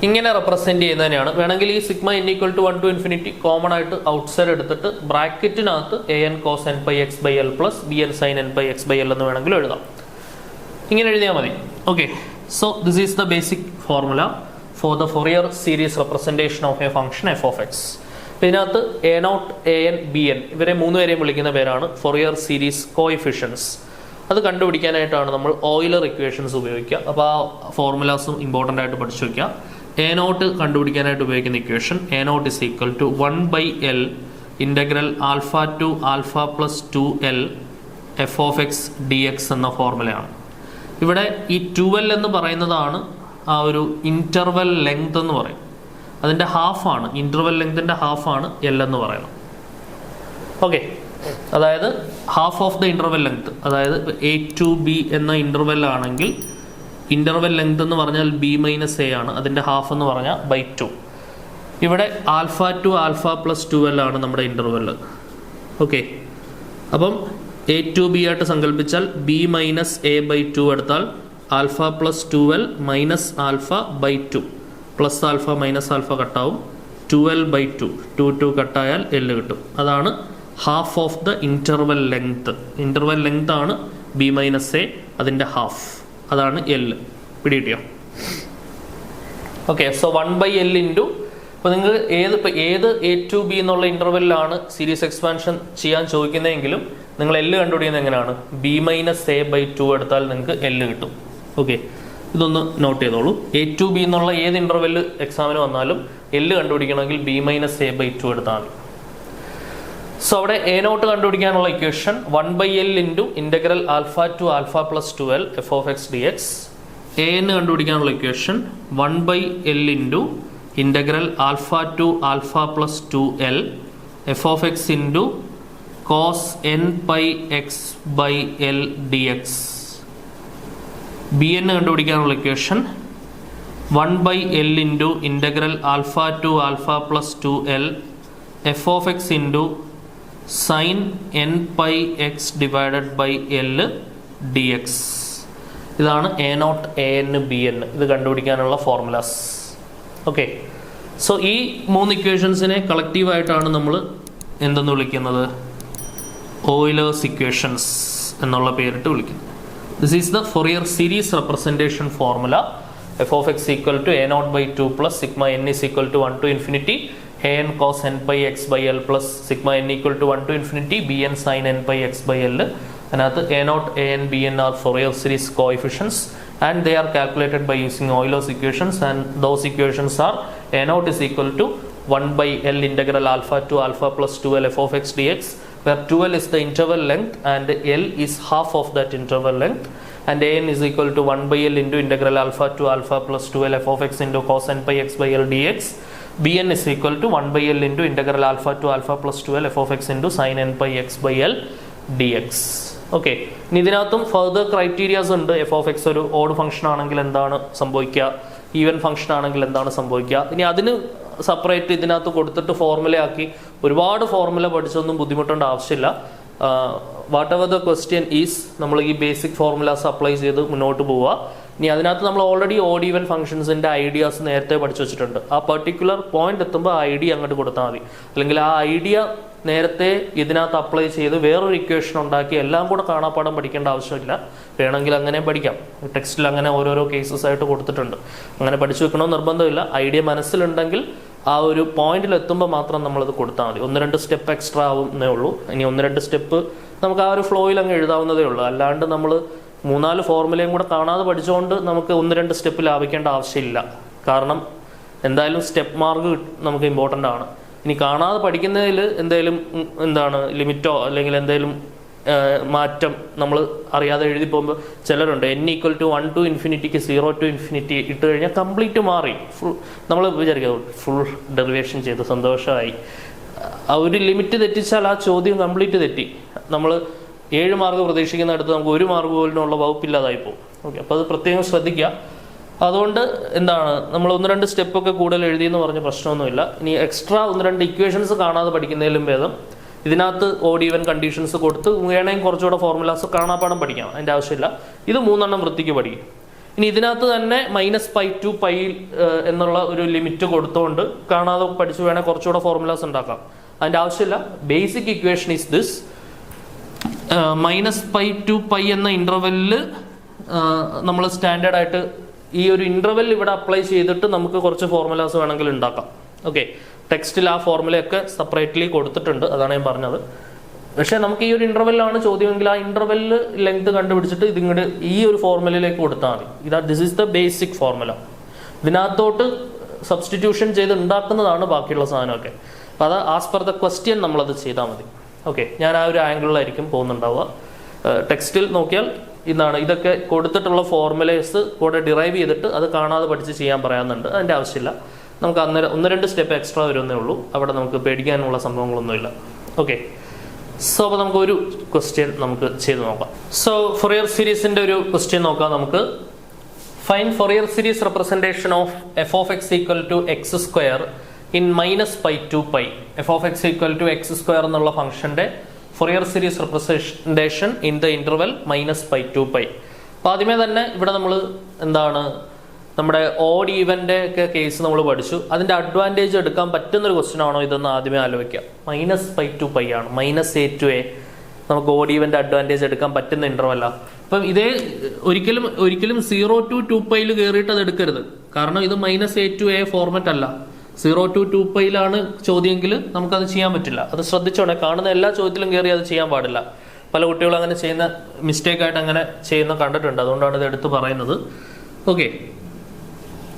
ഇങ്ങനെ റെപ്രസെൻറ്റ് ചെയ്യുന്നതിനാണ്. വേണമെങ്കിൽ ഈ sigma n = 1 to infinity common ആയിട്ട് ഔട്ട് സൈഡ് എടുത്തിട്ട് ബ്രാക്കറ്റിനകത്ത് an cos n pi x by l plus bn sin n pi x by l എന്ന് വേണമെങ്കിലും എഴുതാം. ഇങ്ങനെ എഴുതിയാൽ മതി. Okay, so this is the basic formula for the Fourier series representation of A function f(x). ഇതിനകത്ത് a0, an, bn ഇവരെ മൂന്നുപേരെയും വിളിക്കുന്ന പേരാണ് ഫൊറിയർ സീരീസ് കോഎഫിഷ്യൻസ്. അത് കണ്ടുപിടിക്കാനായിട്ടാണ് നമ്മൾ ഓയിലർ ഇക്വേഷൻസ് ഉപയോഗിക്കുക. അപ്പോൾ ആ ഫോർമുലാസും ഇമ്പോർട്ടൻ്റ് ആയിട്ട് പഠിച്ചു വയ്ക്കുക. a0 കണ്ടുപിടിക്കാനായിട്ട് ഉപയോഗിക്കുന്ന equation a0 = 1/l integral alpha to alpha plus 2l f(x) dx എന്ന ഫോർമുലയാണ്. ഇവിടെ ഈ 2l എന്ന് പറയുന്നതാണ് ആ ഒരു ഇൻ്റർവെൽ ലെങ്ത് എന്ന് പറയും. അതിൻ്റെ ഹാഫാണ്, ഇൻ്റർവെൽ ലെങ്തിൻ്റെ ഹാഫാണ് l എന്ന് പറയുന്നത്. ഓക്കെ, അതായത് half of the interval length, അതായത് a to b എന്ന ഇൻ്റർവെൽ ആണെങ്കിൽ ഇൻ്റർവെൽ ലെങ്ത് എന്ന് പറഞ്ഞാൽ b - a ആണ്. അതിൻ്റെ ഹാഫ് എന്ന് പറഞ്ഞാൽ /2. ഇവിടെ alpha to alpha plus 2l ആണ് നമ്മുടെ ഇൻ്റർവെൽ. ഓക്കെ, അപ്പം a to b ആയിട്ട് സങ്കല്പിച്ചാൽ b - a/2 എടുത്താൽ alpha plus 2l minus alpha /2 plus alpha minus alpha കട്ടാവും. 2l/2 2 കട്ടായാൽ l കിട്ടും. അതാണ് half of the interval length. Interval length ആണ് b - a, അതിൻ്റെ ഹാഫ്, അതാണ് l. പിടികിട്ടിയോ? ഓക്കെ, സോ 1/l ഇൻറ്റു, ഇപ്പോൾ നിങ്ങൾ ഏത് a to b എന്നുള്ള ഇൻ്റർവെല്ലാണ് സീരീസ് എക്സ്പാൻഷൻ ചെയ്യാൻ ചോദിക്കുന്നതെങ്കിലും നിങ്ങൾ l കണ്ടുപിടിക്കുന്നത് എങ്ങനെയാണ്? b - a/2 എടുത്താൽ നിങ്ങൾക്ക് l കിട്ടും. ഓക്കെ, ഇതൊന്ന് നോട്ട് ചെയ്തോളൂ. a to b എന്നുള്ള ഏത് ഇൻ്റർവെല് എക്സാമിന് വന്നാലും l കണ്ടുപിടിക്കണമെങ്കിൽ b - a/2 എടുത്താൽ മതി. സോ അവിടെ a0 കണ്ടുപിടിക്കാനുള്ള equation 1/l into integral alpha to alpha plus 2l f(x) dx. an കണ്ടുപിടിക്കാനുള്ള equation 1/l into integral alpha to alpha plus 2l f(x) into cos n pi x by l dx. bn കണ്ടുപിടിക്കാനുള്ള equation 1/l into integral alpha to alpha plus 2l f(x) into sin n pi x divided by l dx. ഇതാണ് a0, an, bn. ഇത് കണ്ടുപിടിക്കാനുള്ള ഫോർമുലാസ്. ഓക്കെ, സോ ഈ 3 ഇക്വേഷൻസിനെ കളക്റ്റീവായിട്ടാണ് നമ്മൾ എന്തെന്ന് വിളിക്കുന്നത്? ഓയിലേഴ്സ് ഇക്വേഷൻസ് എന്നുള്ള പേരിട്ട് വിളിക്കുന്നത്. This is the Fourier series representation formula. f(x) = a0/2 plus sigma n = 1 to infinity an cos n pi x by l plus sigma n = 1 to infinity bn sin n pi x by l. അതിനകത്ത് a0, an, bn are Fourier series coefficients. and they are calculated by using Euler's equations, and those equations are a naught is equal to 1 by L integral alpha to alpha plus 2L f of x dx, where 2L is the interval length and L is half of that interval length, and an is equal to 1 by L into integral alpha to alpha plus 2L f of x into cos n pi x by L dx. Bn is equal to 1 by L into integral alpha to alpha plus 2L f of x into sin n pi x by L dx. Okay, ഇനി ഇതിനകത്തും ഫർദർ ക്രൈറ്റീരിയാസ് ഉണ്ട്. എഫ് ഓഫ് എക്സ് ഒരു ഓഡ് ഫംഗ്ഷൻ ആണെങ്കിൽ എന്താണ് സംഭവിക്കുക, ഈവൻ ഫംഗ്ഷൻ ആണെങ്കിൽ എന്താണ് സംഭവിക്കുക. ഇനി അതിന് സെപ്പറേറ്റ് ഇതിനകത്ത് കൊടുത്തിട്ട് ഫോർമുലയാക്കി ഒരുപാട് ഫോർമുല പഠിച്ചൊന്നും ബുദ്ധിമുട്ടേണ്ട ആവശ്യമില്ല. What ever the question is, നമ്മൾ ഈ ബേസിക് ഫോർമുലാസ് അപ്ലൈ ചെയ്ത് മുന്നോട്ട് പോവുക. ഇനി അതിനകത്ത് നമ്മൾ ഓൾറെഡി ഓഡ് ഈവൻ ഫംഗ്ഷൻസിന്റെ ഐഡിയാസ് നേരത്തെ പഠിച്ചു വെച്ചിട്ടുണ്ട്. ആ പെർട്ടിക്കുലർ പോയിന്റ് എത്തുമ്പോൾ ആ ഐഡിയ അങ്ങോട്ട് കൊടുത്താൽ മതി. അല്ലെങ്കിൽ ആ ഐഡിയ നേരത്തെ ഇതിനകത്ത് അപ്ലൈ ചെയ്ത് വേറൊരു ഇക്വേഷൻ ഉണ്ടാക്കി എല്ലാം കൂടെ കാണാപ്പാടം പഠിക്കേണ്ട ആവശ്യമില്ല. വേണമെങ്കിൽ അങ്ങനെ പഠിക്കാം. ടെക്സ്റ്റിൽ അങ്ങനെ ഓരോരോ കേസസ് ആയിട്ട് കൊടുത്തിട്ടുണ്ട്. അങ്ങനെ പഠിച്ചു വെക്കണമെന്ന് നിർബന്ധമില്ല. ഐഡിയ മനസ്സിലുണ്ടെങ്കിൽ ആ ഒരു പോയിന്റിൽ എത്തുമ്പോൾ മാത്രം നമ്മളത് കൊടുത്താൽ മതി. 1-2 സ്റ്റെപ്പ് എക്സ്ട്രാ ആവുന്നേ ഉള്ളൂ. ഇനി 1-2 സ്റ്റെപ്പ് നമുക്ക് ആ ഒരു ഫ്ലോയിൽ അങ്ങ് എഴുതാവുന്നതേ ഉള്ളൂ. അല്ലാണ്ട് നമ്മൾ 3-4 ഫോർമുലയും കൂടെ കാണാതെ പഠിച്ചുകൊണ്ട് നമുക്ക് 1-2 സ്റ്റെപ്പ് ലാഭിക്കേണ്ട ആവശ്യമില്ല. കാരണം എന്തായാലും സ്റ്റെപ്പ് മാർക്ക് നമുക്ക് ഇമ്പോർട്ടൻ്റ് ആണ്. ഇനി കാണാതെ പഠിക്കുന്നതിൽ എന്തെങ്കിലും ലിമിറ്റോ അല്ലെങ്കിൽ എന്തെങ്കിലും മാറ്റം നമ്മൾ അറിയാതെ എഴുതി പോകുമ്പോൾ ചിലരുണ്ട് n=1 to ഇൻഫിനിറ്റിക്ക് 0 to ഇൻഫിനിറ്റി ഇട്ട് കഴിഞ്ഞാൽ കംപ്ലീറ്റ് മാറി. നമ്മൾ വിചാരിക്കുക ഫുൾ ഡെറിവേഷൻ ചെയ്ത് സന്തോഷമായി. ആ ഒരു ലിമിറ്റ് തെറ്റിച്ചാൽ ആ ചോദ്യം കംപ്ലീറ്റ് തെറ്റി. നമ്മൾ 7 മാർക്ക് പ്രതീക്ഷിക്കുന്നിടത്ത് നമുക്ക് 1 മാർക്ക് പോലുള്ള വകുപ്പില്ലാതായി പോകും. ഓക്കെ, അപ്പോൾ അത് പ്രത്യേകം ശ്രദ്ധിക്കുക. അതുകൊണ്ട് നമ്മൾ 1-2 സ്റ്റെപ്പൊക്കെ കൂടുതൽ എഴുതിയെന്ന് പറഞ്ഞ പ്രശ്നമൊന്നുമില്ല. ഇനി എക്സ്ട്രാ 1-2 ഇക്വേഷൻസ് കാണാതെ പഠിക്കുന്നതിലും ഭേദം ഇതിനകത്ത് ഓഡ് ഈവൻ കണ്ടീഷൻസ് കൊടുത്ത് വേണമെങ്കിൽ കുറച്ചുകൂടെ ഫോർമുലാസ് കാണാപ്പാടം പഠിക്കാം. അതിൻ്റെ ആവശ്യമില്ല. ഇത് 3 വൃത്തിക്ക് പഠിക്കും. ഇനി ഇതിനകത്ത് തന്നെ -π to π എന്നുള്ള ഒരു ലിമിറ്റ് കൊടുത്തുകൊണ്ട് കാണാതെ പഠിച്ചു വേണമെങ്കിൽ കുറച്ചുകൂടെ ഫോർമുലാസ് ഉണ്ടാക്കാം. അതിൻ്റെ ആവശ്യമില്ല. Basic equation is this. -π to π എന്ന ഇന്റർവെല്ലിൽ നമ്മൾ സ്റ്റാൻഡേർഡ് ആയിട്ട് ഈ ഒരു ഇന്റർവെൽ ഇവിടെ അപ്ലൈ ചെയ്തിട്ട് നമുക്ക് കുറച്ച് ഫോർമുലാസ് വേണമെങ്കിൽ ഉണ്ടാക്കാം. ഓക്കെ, ടെക്സ്റ്റിൽ ആ ഫോർമുലയൊക്കെ സെപ്പറേറ്റ്ലി കൊടുത്തിട്ടുണ്ട്. അതാണ് ഞാൻ പറഞ്ഞത്. പക്ഷെ നമുക്ക് ഈ ഒരു ഇന്റർവെല്ലാണ് ചോദ്യമെങ്കിൽ ആ ഇന്റർവെല്ലിൽ ലെങ്ത് കണ്ടുപിടിച്ചിട്ട് ഇതിങ്ങോട്ട് ഈ ഒരു ഫോർമുലയിലേക്ക് കൊടുത്താൽ മതി. This is the basic formula. ഇതിനകത്തോട്ട് സബ്സ്റ്റിറ്റ്യൂഷൻ ചെയ്ത് ഉണ്ടാക്കുന്നതാണ് ബാക്കിയുള്ള സാധനമൊക്കെ. അപ്പം അത് ആസ് പെർ ദ ക്വസ്റ്റ്യൻ നമ്മളത് ചെയ്താൽ മതി. ഓക്കെ, ഞാൻ ആ ഒരു ആംഗിളിലായിരിക്കും പോകുന്നുണ്ടാവുക. ടെക്സ്റ്റിൽ നോക്കിയാൽ ഇതൊക്കെ കൊടുത്തിട്ടുള്ള ഫോർമുലേഴ്സ് കൂടെ ഡിറൈവ് ചെയ്തിട്ട് അത് കാണാതെ പഠിച്ച് ചെയ്യാൻ പറയാനുണ്ട്. അതിൻ്റെ ആവശ്യമില്ല. നമുക്ക് അന്നേരം 1-2 സ്റ്റെപ്പ് എക്സ്ട്രാ വരുന്നേ ഉള്ളൂ. അവിടെ നമുക്ക് പേടിക്കാനുള്ള സംഭവങ്ങളൊന്നുമില്ല. ഓക്കെ, സോ അപ്പോൾ നമുക്ക് ഒരു ക്വസ്റ്റ്യൻ നമുക്ക് ചെയ്ത് നോക്കാം. സോ ഫൊറിയർ സീരീസിന്റെ ഒരു ക്വസ്റ്റ്യൻ നോക്കാം നമുക്ക്. Find Fourier series representation of f of x equal to x square in -π to π. F of x equal to x square എന്നുള്ള ഫംഗ്ഷന്റെ Fourier series representation in the interval -π to π. അപ്പൊ ആദ്യമേ തന്നെ ഇവിടെ നമ്മൾ നമ്മുടെ ഓഡ് ഈവന്റെ ഒക്കെ കേസ് നമ്മൾ പഠിച്ചു. അതിന്റെ അഡ്വാൻറ്റേജ് എടുക്കാൻ പറ്റുന്ന ഒരു ക്വസ്റ്റ്യൻ ആണോ ഇതെന്ന് ആദ്യമേ ആലോചിക്കാം. -π to π ആണ്. -a to a നമുക്ക് ഓഡ് ഈവന്റെ അഡ്വാൻറ്റേജ് എടുക്കാൻ പറ്റുന്ന ഇന്റർവെല്ല. അപ്പം ഇതേ ഒരിക്കലും 0 to 2π കയറിയിട്ട് അത് എടുക്കരുത്. കാരണം ഇത് -a to a ഫോർമാറ്റ് അല്ല. 0 to 2π ചോദ്യമെങ്കിൽ നമുക്കത് ചെയ്യാൻ പറ്റില്ല. അത് ശ്രദ്ധിച്ചോണേ. കാണുന്ന എല്ലാ ചോദ്യത്തിലും കയറി അത് ചെയ്യാൻ പാടില്ല. പല കുട്ടികളും അങ്ങനെ ചെയ്യുന്ന മിസ്റ്റേക്ക് ആയിട്ട് അങ്ങനെ ചെയ്യുന്ന കണ്ടിട്ടുണ്ട്. അതുകൊണ്ടാണ് ഇത് എടുത്ത് പറയുന്നത്. ഓക്കെ,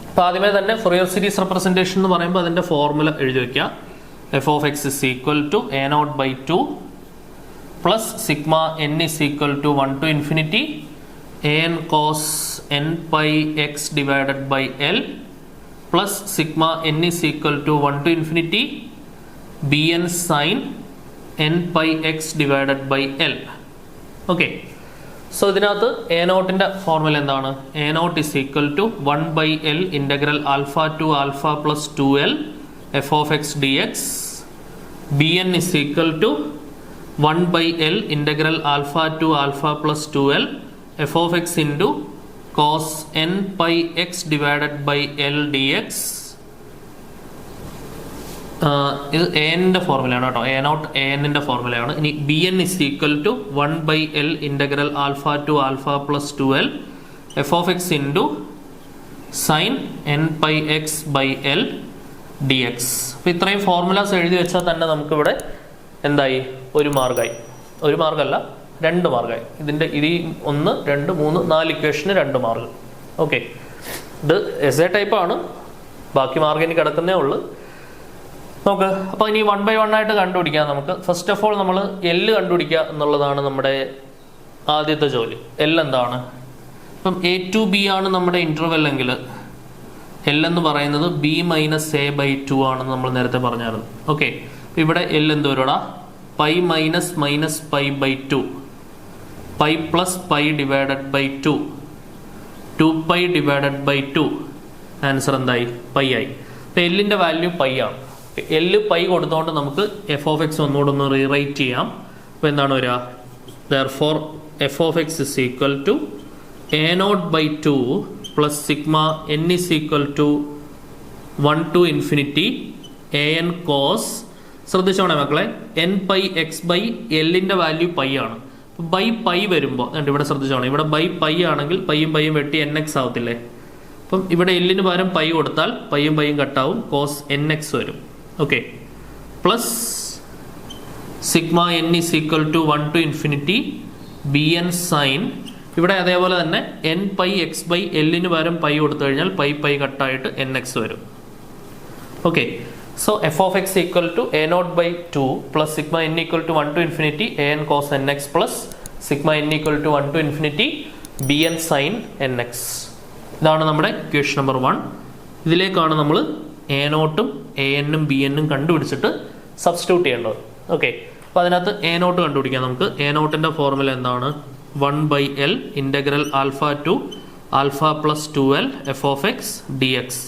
അപ്പൊ ആദ്യമേ തന്നെ ഫൊറിയർ സീരീസ് റെപ്രസെന്റേഷൻ എന്ന് പറയുമ്പോൾ അതിന്റെ ഫോർമുല എഴുതി വെക്കുക. F of x is equal to a0/2 plus sigma n is equal to 1 to infinity an cos n pi x divided by l plus sigma n is equal to 1 to infinity bn sin n pi x divided by l. Okay, so ഇതിനകത്ത് a0ന്റെ ഫോർമുല എന്താണ്? a0 is equal to 1 by l integral alpha to alpha plus 2l f of x dx. bn is equal to 1 by l integral alpha to alpha plus 2l f of x into cos n pi x divided by l dx. ഇത് a-ന്റെ ഫോർമുലയാണ് കേട്ടോ. a0 a-ന്റെ ഫോർമുലയാണ്. ഇനി bn is equal to 1 by l integral alpha to alpha plus 2l f of x into sin n pi x by l dx. അപ്പോൾ ഇത്രയും ഫോർമുലാസ് എഴുതി വെച്ചാൽ തന്നെ നമുക്കിവിടെ എന്തായി? ഒരു മാർക്കായി. ഒരു മാർക്കല്ല, 2 മാർക്കായി. ഇതിന്റെ 1, 2, 3, 4 ഇക്വേഷന് 2 മാർക്ക്. ഓക്കെ, ഇത് എസ് എ ടൈപ്പാണ്, ബാക്കി മാർക്കിന് കിടക്കുന്നേ ഉള്ളൂ. നോക്ക്, അപ്പോൾ ഇനി 1 by 1 ആയിട്ട് കണ്ടുപിടിക്കാം നമുക്ക്. ഫസ്റ്റ് ഓഫ് ഓൾ നമ്മൾ എൽ കണ്ടുപിടിക്കുക എന്നുള്ളതാണ് നമ്മുടെ ആദ്യത്തെ ജോലി. എൽ എന്താണ്? ഇപ്പം എ ടു ബി ആണ് നമ്മുടെ ഇൻ്റർവെൽ എങ്കിൽ എൽ എന്ന് പറയുന്നത് ബി മൈനസ് എ ബൈ 2 ആണെന്ന് നമ്മൾ നേരത്തെ പറഞ്ഞായിരുന്നു. ഓക്കെ, ഇവിടെ എൽ എന്ത് വരുടാ? Pi minus minus pi by 2, pi plus pi divided by 2, 2 pi divided by 2. Answer എന്തായി? പൈ ആയി. അപ്പം എല്ലിൻ്റെ വാല്യൂ പൈ ആണ്. എല്ല് പൈ കൊടുത്തുകൊണ്ട് നമുക്ക് എഫ് ഓഫ് എക്സ് ഒന്നുകൂടെ ഒന്ന് റീറൈറ്റ് ചെയ്യാം. അപ്പോൾ എന്താണ് വരിക? Therefore f of x is equal to a not by 2 plus sigma n is equal to 1 to infinity a n cos, ശ്രദ്ധിച്ചോണേ മക്കളെ, എൻ പൈ എക്സ് ബൈ എല്ലിൻ്റെ വാല്യൂ പൈ ആണ്. ബൈ പൈ വരുമ്പോൾ ഇവിടെ ശ്രദ്ധിച്ചോണേ, ഇവിടെ ബൈ പൈ ആണെങ്കിൽ പൈയും പൈയും വെട്ടി എൻ എക്സ് ആവത്തില്ലേ? അപ്പം ഇവിടെ എല്ലിന് പകരം പൈ കൊടുത്താൽ പൈയും പൈയും കട്ടാവും, കോസ് എൻ എക്സ് വരും. Okay, plus sigma n is equal to 1 to infinity b n sine, ഇവിടെ അതേപോലെ തന്നെ എൻ പൈ എക്സ് ബൈ എല്ലിന് പകരം പൈ കൊടുത്തു കഴിഞ്ഞാൽ പൈ പൈ കട്ടായിട്ട് എൻ എക്സ് വരും. Okay, so f of x equal to a not by 2 plus sigma n equal to 1 to infinity a n cos n x plus sigma n equal to 1 to infinity b n sine n x. ഇതാണ് നമ്മുടെ ഇക്വേഷൻ നമ്പർ 1. ഇതിലേക്കാണ് നമ്മൾ എ നോട്ടും എ എന്നും ബി എന്നും കണ്ടുപിടിച്ചിട്ട് സബ്സ്റ്റിറ്റ്യൂട്ട് ചെയ്യേണ്ടത്. ഓക്കെ, അപ്പോൾ അതിനകത്ത് എ നോട്ട് കണ്ടുപിടിക്കാം നമുക്ക്. എ നോട്ടിൻ്റെ ഫോർമുല എന്താണ്? 1 by L integral alpha to alpha plus 2L f of x d x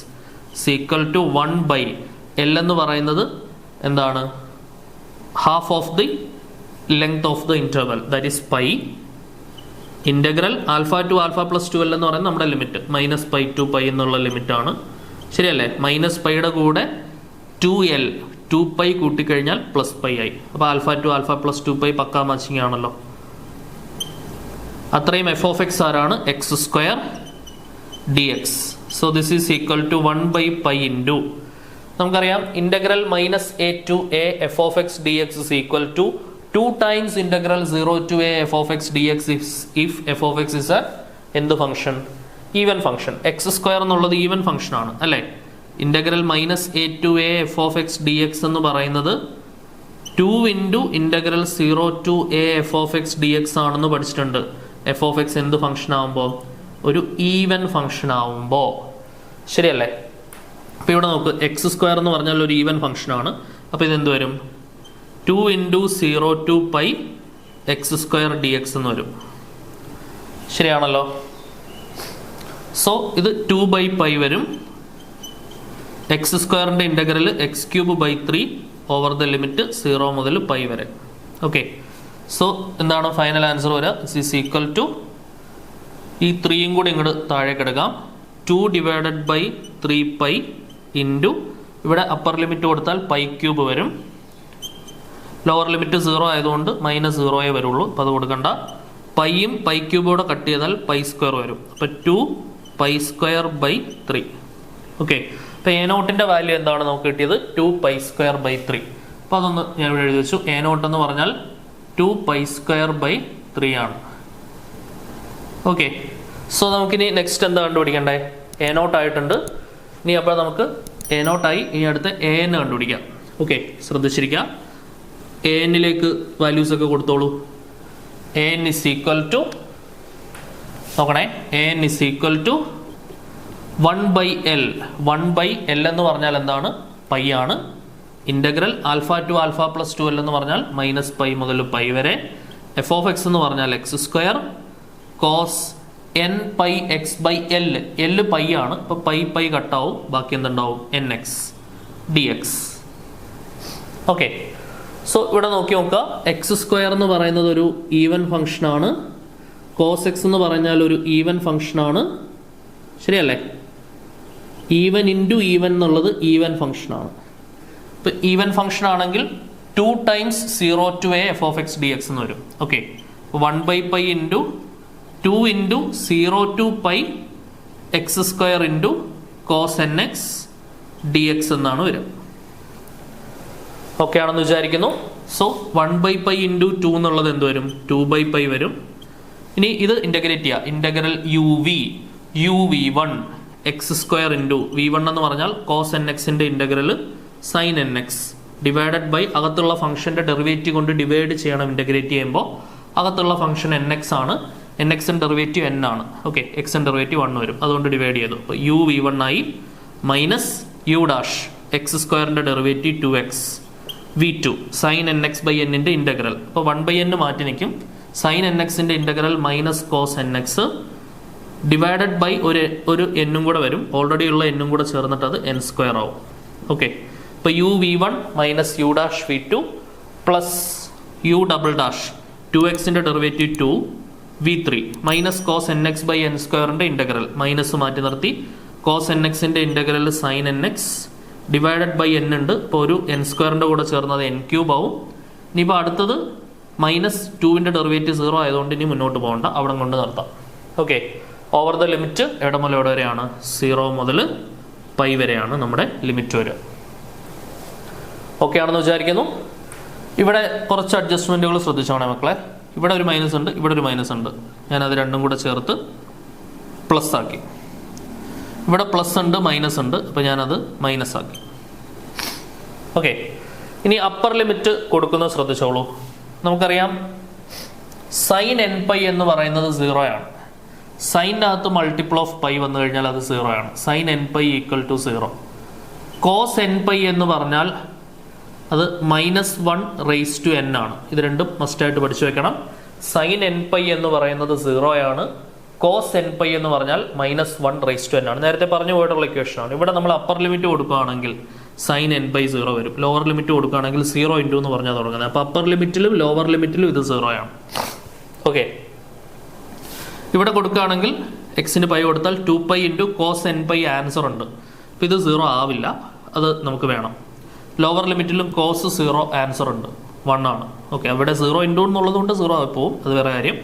equal to 1 by L എന്ന് പറയുന്നത് എന്താണ്? Half of the length of the interval, that is pi. Integral alpha to alpha plus 2L എന്ന് പറയുന്നത് നമ്മുടെ limit, minus pi to pi എന്നുള്ള ലിമിറ്റാണ്. ശരിയല്ലേ? മൈനസ് പൈയുടെ കൂടെ 2L 2 പൈ കൂട്ടിക്കഴിഞ്ഞാൽ പ്ലസ് പൈ ആയി. അപ്പോൾ alpha to alpha plus 2 pi പക്കാ മാച്ചിങ് ആണല്ലോ. അത്രയും എഫ് ഓഫ് എക്സ് ആരാണ്? X square d x. So this is equal to 1 by pi into, നമുക്കറിയാം integral minus a to a f of x d x is equal to 2 times integral 0 to a f of x d x if f of x is a എന്ത് function? Even function. X square എന്നുള്ളത് ഈവൻ ഫംഗ്ഷൻ ആണ് അല്ലേ? Integral minus a to a f of x d x എന്ന് പറയുന്നത് 2 into integral 0 to a f of x d x ആണെന്ന് പഠിച്ചിട്ടുണ്ട്. എഫ് ഓഫ് എക്സ് എന്ത് ഫംഗ്ഷൻ ആവുമ്പോൾ? ഒരു ഈവൻ ഫംഗ്ഷൻ ആവുമ്പോൾ. ശരിയല്ലേ? അപ്പോൾ ഇവിടെ നോക്ക്, എക്സ് സ്ക്വയർ എന്ന് പറഞ്ഞാൽ ഒരു ഈവൻ ഫംഗ്ഷൻ ആണ്. അപ്പോൾ ഇതെന്ത് വരും? 2 into 0 to pi x square d x എന്ന് വരും. ശരിയാണല്ലോ? സോ ഇത് 2 by പൈ വരും. എക്സ് സ്ക്വയറിൻ്റെ integral x cube by 3 over the limit 0 മുതൽ പൈ വരെ. ഓക്കെ, സോ എന്താണ് ഫൈനൽ ആൻസർ വരിക? ഇസ് ഈക്വൽ ടു, ഈ 3യും കൂടി ഇങ്ങോട്ട് താഴേക്ക് എടുക്കാം, 2 divided by 3 പൈ ഇൻറ്റു, ഇവിടെ അപ്പർ ലിമിറ്റ് കൊടുത്താൽ പൈ ക്യൂബ് വരും. ലോവർ ലിമിറ്റ് 0 ആയതുകൊണ്ട് -0 വരുള്ളൂ, അപ്പോൾ അത് കൊടുക്കണ്ട. പൈയും പൈ ക്യൂബോടെ കട്ട് ചെയ്താൽ പൈ സ്ക്വയർ വരും. അപ്പോൾ 2 പൈ സ്ക്വയർ ബൈ 3. ഓക്കെ, അപ്പോൾ എ നോട്ടിൻ്റെ വാല്യൂ എന്താണ് നമുക്ക് കിട്ടിയത്? 2 പൈ സ്ക്വയർ ബൈ 3. അപ്പോൾ അതൊന്ന് ഞാൻ ഇവിടെ എഴുതി വെച്ചു. എ നോട്ട് എന്ന് പറഞ്ഞാൽ 2 പൈ സ്ക്വയർ ബൈ 3 ആണ്. ഓക്കെ, സോ നമുക്കിനി നെക്സ്റ്റ് എന്താ കണ്ടുപിടിക്കണ്ടേ? എ നോട്ട് ആയിട്ടുണ്ട്. ഇനി അപ്പോൾ നമുക്ക് എ നോട്ടായി, ഇനി അടുത്ത് എ എൻ കണ്ടുപിടിക്കാം. ഓക്കെ, ശ്രദ്ധിച്ചിരിക്കുക. എ എന്നിലേക്ക് വാല്യൂസ് ഒക്കെ കൊടുത്തോളൂ. A n is equal to, നോക്കണേ, a n is equal to 1 by L. 1 by L എന്ന് പറഞ്ഞാൽ എന്താണ്? പൈ ആണ്. Integral alpha to alpha plus 2L എന്ന് പറഞ്ഞാൽ മൈനസ് പൈ മുതൽ പൈ വരെ. എഫ് ഓഫ് എക്സ് എന്ന് പറഞ്ഞാൽ x square cos n pi x by l. L pi ആണ്, ഇപ്പോൾ പൈ പൈ കട്ടാവും, ബാക്കി എന്തുണ്ടാവും? N x d x. Okay, so ഇവിടെ നോക്കി നോക്കുക. എക്സ് സ്ക്വയർ എന്ന് പറയുന്നത് ഒരു ഈവൻ ഫംഗ്ഷനാണ്. കോസ് എക്സ് എന്ന് പറഞ്ഞാൽ ഒരു ഈവൻ ഫംഗ്ഷനാണ്. ശരിയല്ലേ? ഈവൻ ഇൻറ്റു ഈവൻ എന്നുള്ളത് ഈവൻ ഫംഗ്ഷനാണ്. ഇപ്പം ഈവൻ ഫംഗ്ഷൻ ആണെങ്കിൽ 2 times 0 to a f of x d x എന്ന് വരും. Okay, 1 by pi into 2 into 0 to pi x square into cos n x d x എന്നാണ് വരിക. ഓക്കെ ആണെന്ന് വിചാരിക്കുന്നു. സോ 1 by പൈ ഇൻറ്റു 2 എന്നുള്ളത് എന്ത് വരും? 2 by പൈ വരും. ഇനി ഇത് ഇൻ്റഗ്രേറ്റ് ചെയ്യുക. Integral u v u v one x square into v one എന്ന് പറഞ്ഞാൽ കോസ് എൻ എക്സിൻ്റെ integral sine n x divided by അകത്തുള്ള ഫംഗ്ഷൻ്റെ ഡെറിവേറ്റീവ് കൊണ്ട് ഡിവൈഡ് ചെയ്യണം ഇൻ്റഗ്രേറ്റ് ചെയ്യുമ്പോൾ അകത്തുള്ള ഫംഗ്ഷൻ എൻ എക്സ് ആണ്, എൻ എക്സിൻ്റെ ഡെറിവേറ്റീവ് എൻ ആണ്. ഓക്കെ, എക്സിൻ്റെ ഡെറിവേറ്റീവ് 1 വരും, അതുകൊണ്ട് ഡിവൈഡ് ചെയ്തു. അപ്പോൾ യു വി വൺ ആയി മൈനസ് യു ഡാഷ് എക്സ് സ്ക്വയറിൻ്റെ derivative 2x v two sine n x by എന്നിൻ്റെ ഇൻ്റഗ്രൽ. അപ്പോൾ 1/n മാറ്റി നിൽക്കും. സൈൻ എൻ എക്സിൻ്റെ integral minus cos n x divided by ഒരു എന്നും കൂടെ വരും, ഓൾറെഡി ഉള്ള എന്നും കൂടെ ചേർന്നിട്ട് അത് എൻ സ്ക്വയർ ആവും. ഓക്കെ, ഇപ്പോൾ u v one minus u dash v two plus u double dash 2xൻ്റെ derivative 2 v three minus cos n x by n സ്ക്വയറിൻ്റെ ഇൻ്റഗ്രൽ മൈനസ് മാറ്റി നിർത്തി കോസ് എൻ എക്സിൻ്റെ integral sine n x divided by n ഉണ്ട്. ഇപ്പോൾ ഒരു എൻ സ്ക്വയറിൻ്റെ കൂടെ ചേർന്നത് എൻ ക്യൂബ് ആവും. ഇനിയിപ്പോൾ അടുത്തത് മൈനസ് 2ൻ്റെ ഡെറിവേറ്റീവ് 0 ആയതുകൊണ്ട് ഇനി മുന്നോട്ട് പോകണ്ട, അവിടെ കൊണ്ട് നിർത്താം. ഓക്കെ, ഓവർ ദ ലിമിറ്റ് എവിടെ മുതൽ എവിടെ വരെയാണ്? 0 മുതൽ പൈ വരെയാണ് നമ്മുടെ ലിമിറ്റ് വരിക. ഓക്കെ ആണെന്ന് വിചാരിക്കുന്നു. ഇവിടെ കുറച്ച് അഡ്ജസ്റ്റ്മെൻറ്റുകൾ ശ്രദ്ധിച്ചോണേ മക്കളെ. ഇവിടെ ഒരു മൈനസ് ഉണ്ട്, ഇവിടെ ഒരു മൈനസ് ഉണ്ട്, ഞാനത് രണ്ടും കൂടെ ചേർത്ത് പ്ലസ് ആക്കി. ഇവിടെ പ്ലസ് ഉണ്ട് മൈനസ് ഉണ്ട്, അപ്പോൾ ഞാനത് മൈനസ് ആക്കി. ഓക്കെ, ഇനി അപ്പർ ലിമിറ്റ് കൊടുക്കുന്നത് ശ്രദ്ധിച്ചോളൂ. നമുക്കറിയാം സൈൻ എൻ പൈ എന്ന് പറയുന്നത് 0 ആണ്. സൈൻ്റെ അകത്ത് മൾട്ടിപ്പിൾ ഓഫ് പൈ വന്നു കഴിഞ്ഞാൽ അത് 0 ആണ്. Sine n pi equal to 0. Cos n pi എന്ന് പറഞ്ഞാൽ അത് -1 റേസ് ടു n ആണ്. ഇത് രണ്ടും മസ്റ്റായിട്ട് പഠിച്ചു വെക്കണം. സൈൻ എൻ പൈ എന്ന് പറയുന്നത് 0 ആണ്. കോസ് എൻ പൈ എന്ന് പറഞ്ഞാൽ -1 റേസ് ടു n ആണ്. നേരത്തെ പറഞ്ഞു പോയിട്ടുള്ള ഇക്വേഷൻ ആണ്. ഇവിടെ നമ്മൾ അപ്പർ ലിമിറ്റ് കൊടുക്കുകയാണെങ്കിൽ സൈൻ എൻ പൈ 0 വരും. ലോവർ ലിമിറ്റ് കൊടുക്കുകയാണെങ്കിൽ 0 ഇൻറ്റു എന്ന് പറഞ്ഞാൽ തുടങ്ങുന്നത്. അപ്പോൾ അപ്പർ ലിമിറ്റിലും ലോവർ ലിമിറ്റിലും ഇത് 0 ആണ്. ഓക്കെ, ഇവിടെ കൊടുക്കുകയാണെങ്കിൽ എക്സിന് പൈ കൊടുത്താൽ 2π into cos n pi answer ഉണ്ട്. അപ്പോൾ ഇത് 0 ആവില്ല, അത് നമുക്ക് വേണം. ലോവർ ലിമിറ്റിലും കോസ് 0 ആൻസർ ഉണ്ട്, 1 ആണ്. ഓക്കെ, അവിടെ 0 ഇൻറ്റു എന്നുള്ളത് കൊണ്ട് 0 ആയി പോവും, അത് വേറെ കാര്യം.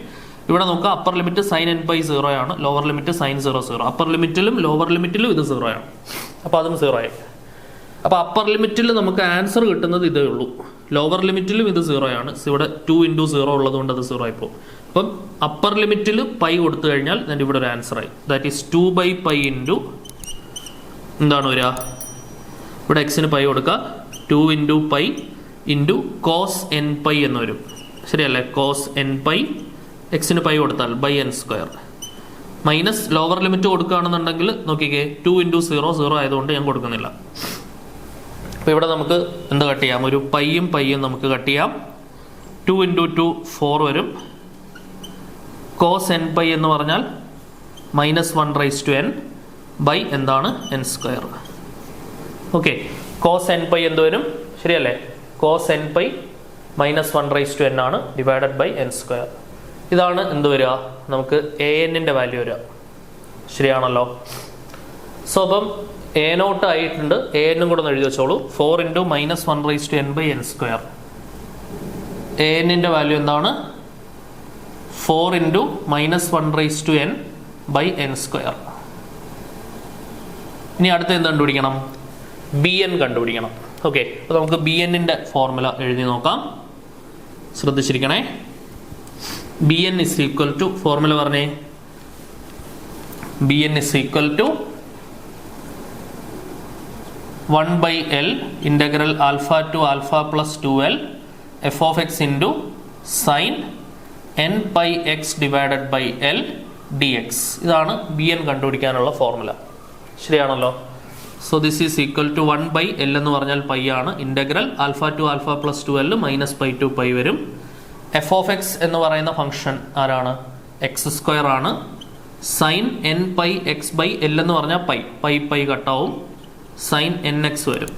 ഇവിടെ നോക്കുക, upper limit sine n pi 0 ആണ്, ലോവർ ലിമിറ്റ് സൈൻ 0. അപ്പർ ലിമിറ്റിലും ലോവർ ലിമിറ്റിലും ഇത് 0 ആണ്, അപ്പോൾ അതും 0 ആയി. അപ്പോൾ അപ്പർ ലിമിറ്റിൽ നമുക്ക് ആൻസർ കിട്ടുന്നത് ഇതേ ഉള്ളൂ. ലോവർ ലിമിറ്റിലും ഇത് 0 ആണ്. ഇവിടെ 2 ഇൻറ്റു 0 ഉള്ളത് കൊണ്ട് അത് 0 ആയി പോകും. അപ്പം അപ്പർ ലിമിറ്റിൽ പൈ കൊടുത്തു കഴിഞ്ഞാൽ ഞാൻ ഇവിടെ ഒരു ആൻസർ ആയി. ദാറ്റ് ഈസ് 2/π ഇൻറ്റു എന്താണ് വരിക? ഇവിടെ എക്സിന് പൈ കൊടുക്കുക, 2 into pi into cos n pi എന്ന് വരും. ശരിയല്ലേ? കോസ് എൻ പൈ എക്സിന് പൈ കൊടുത്താൽ by n square minus lower limit കൊടുക്കുകയാണെന്നുണ്ടെങ്കിൽ നോക്കിക്കേ, 2 ഇൻറ്റു 0 ആയതുകൊണ്ട് ഞാൻ കൊടുക്കുന്നില്ല. അപ്പോൾ ഇവിടെ നമുക്ക് എന്ത് കട്ട് ചെയ്യാം? ഒരു പൈയും നമുക്ക് കട്ട് ചെയ്യാം. 2 ഇൻറ്റു 2 4 വരും. കോസ് എൻ പൈ എന്ന് പറഞ്ഞാൽ -1 റൈസ് ടു n ബൈ എന്താണ് n square. Okay, cos n pi എന്ത് വരും? ശരിയല്ലേ? Cos n pi -1 raise to n ആണ്, ഡിവൈഡഡ് ബൈ n സ്ക്വയർ. ഇതാണ് എന്ത് വരിക? നമുക്ക് an-ൻ്റെ വാല്യൂ വരിക. ശരിയാണല്ലോ? സോ അപ്പം a0 ആയിട്ടുണ്ട്. an-ഉം കൂടെ ഒന്ന് എഴുതി വെച്ചോളൂ. 4 into -1 raise to n by n square. an-ൻ്റെ വാല്യൂ എന്താണ്? 4 into -1 raise to n by n square. ഇനി അടുത്ത എന്ത് കണ്ടുപിടിക്കണം? bn കണ്ടുപിടിക്കണം. ഓക്കെ, അപ്പോൾ നമുക്ക് bn-ൻ്റെ ഫോർമുല എഴുതി നോക്കാം. ശ്രദ്ധിച്ചിരിക്കണേ. bn is equal to, formula പറഞ്ഞേ, bn is equal to 1/L integral alpha to alpha plus 2L f of x into sine n pi x divided by L dx. ഇതാണ് bn കണ്ടുപിടിക്കാനുള്ള ഫോർമുല. ശരിയാണല്ലോ? So this is equal to 1/L എന്ന് പറഞ്ഞാൽ പൈ ആണ്. Integral alpha to alpha plus 2L -π to pi വരും. f of x എന്ന് പറയുന്ന ഫംഗ്ഷൻ ആരാണ്? എക്സ് സ്ക്വയർ ആണ്. Sign n pi x by L എന്ന് പറഞ്ഞാൽ പൈ കട്ടാവും. സൈൻ nx വരും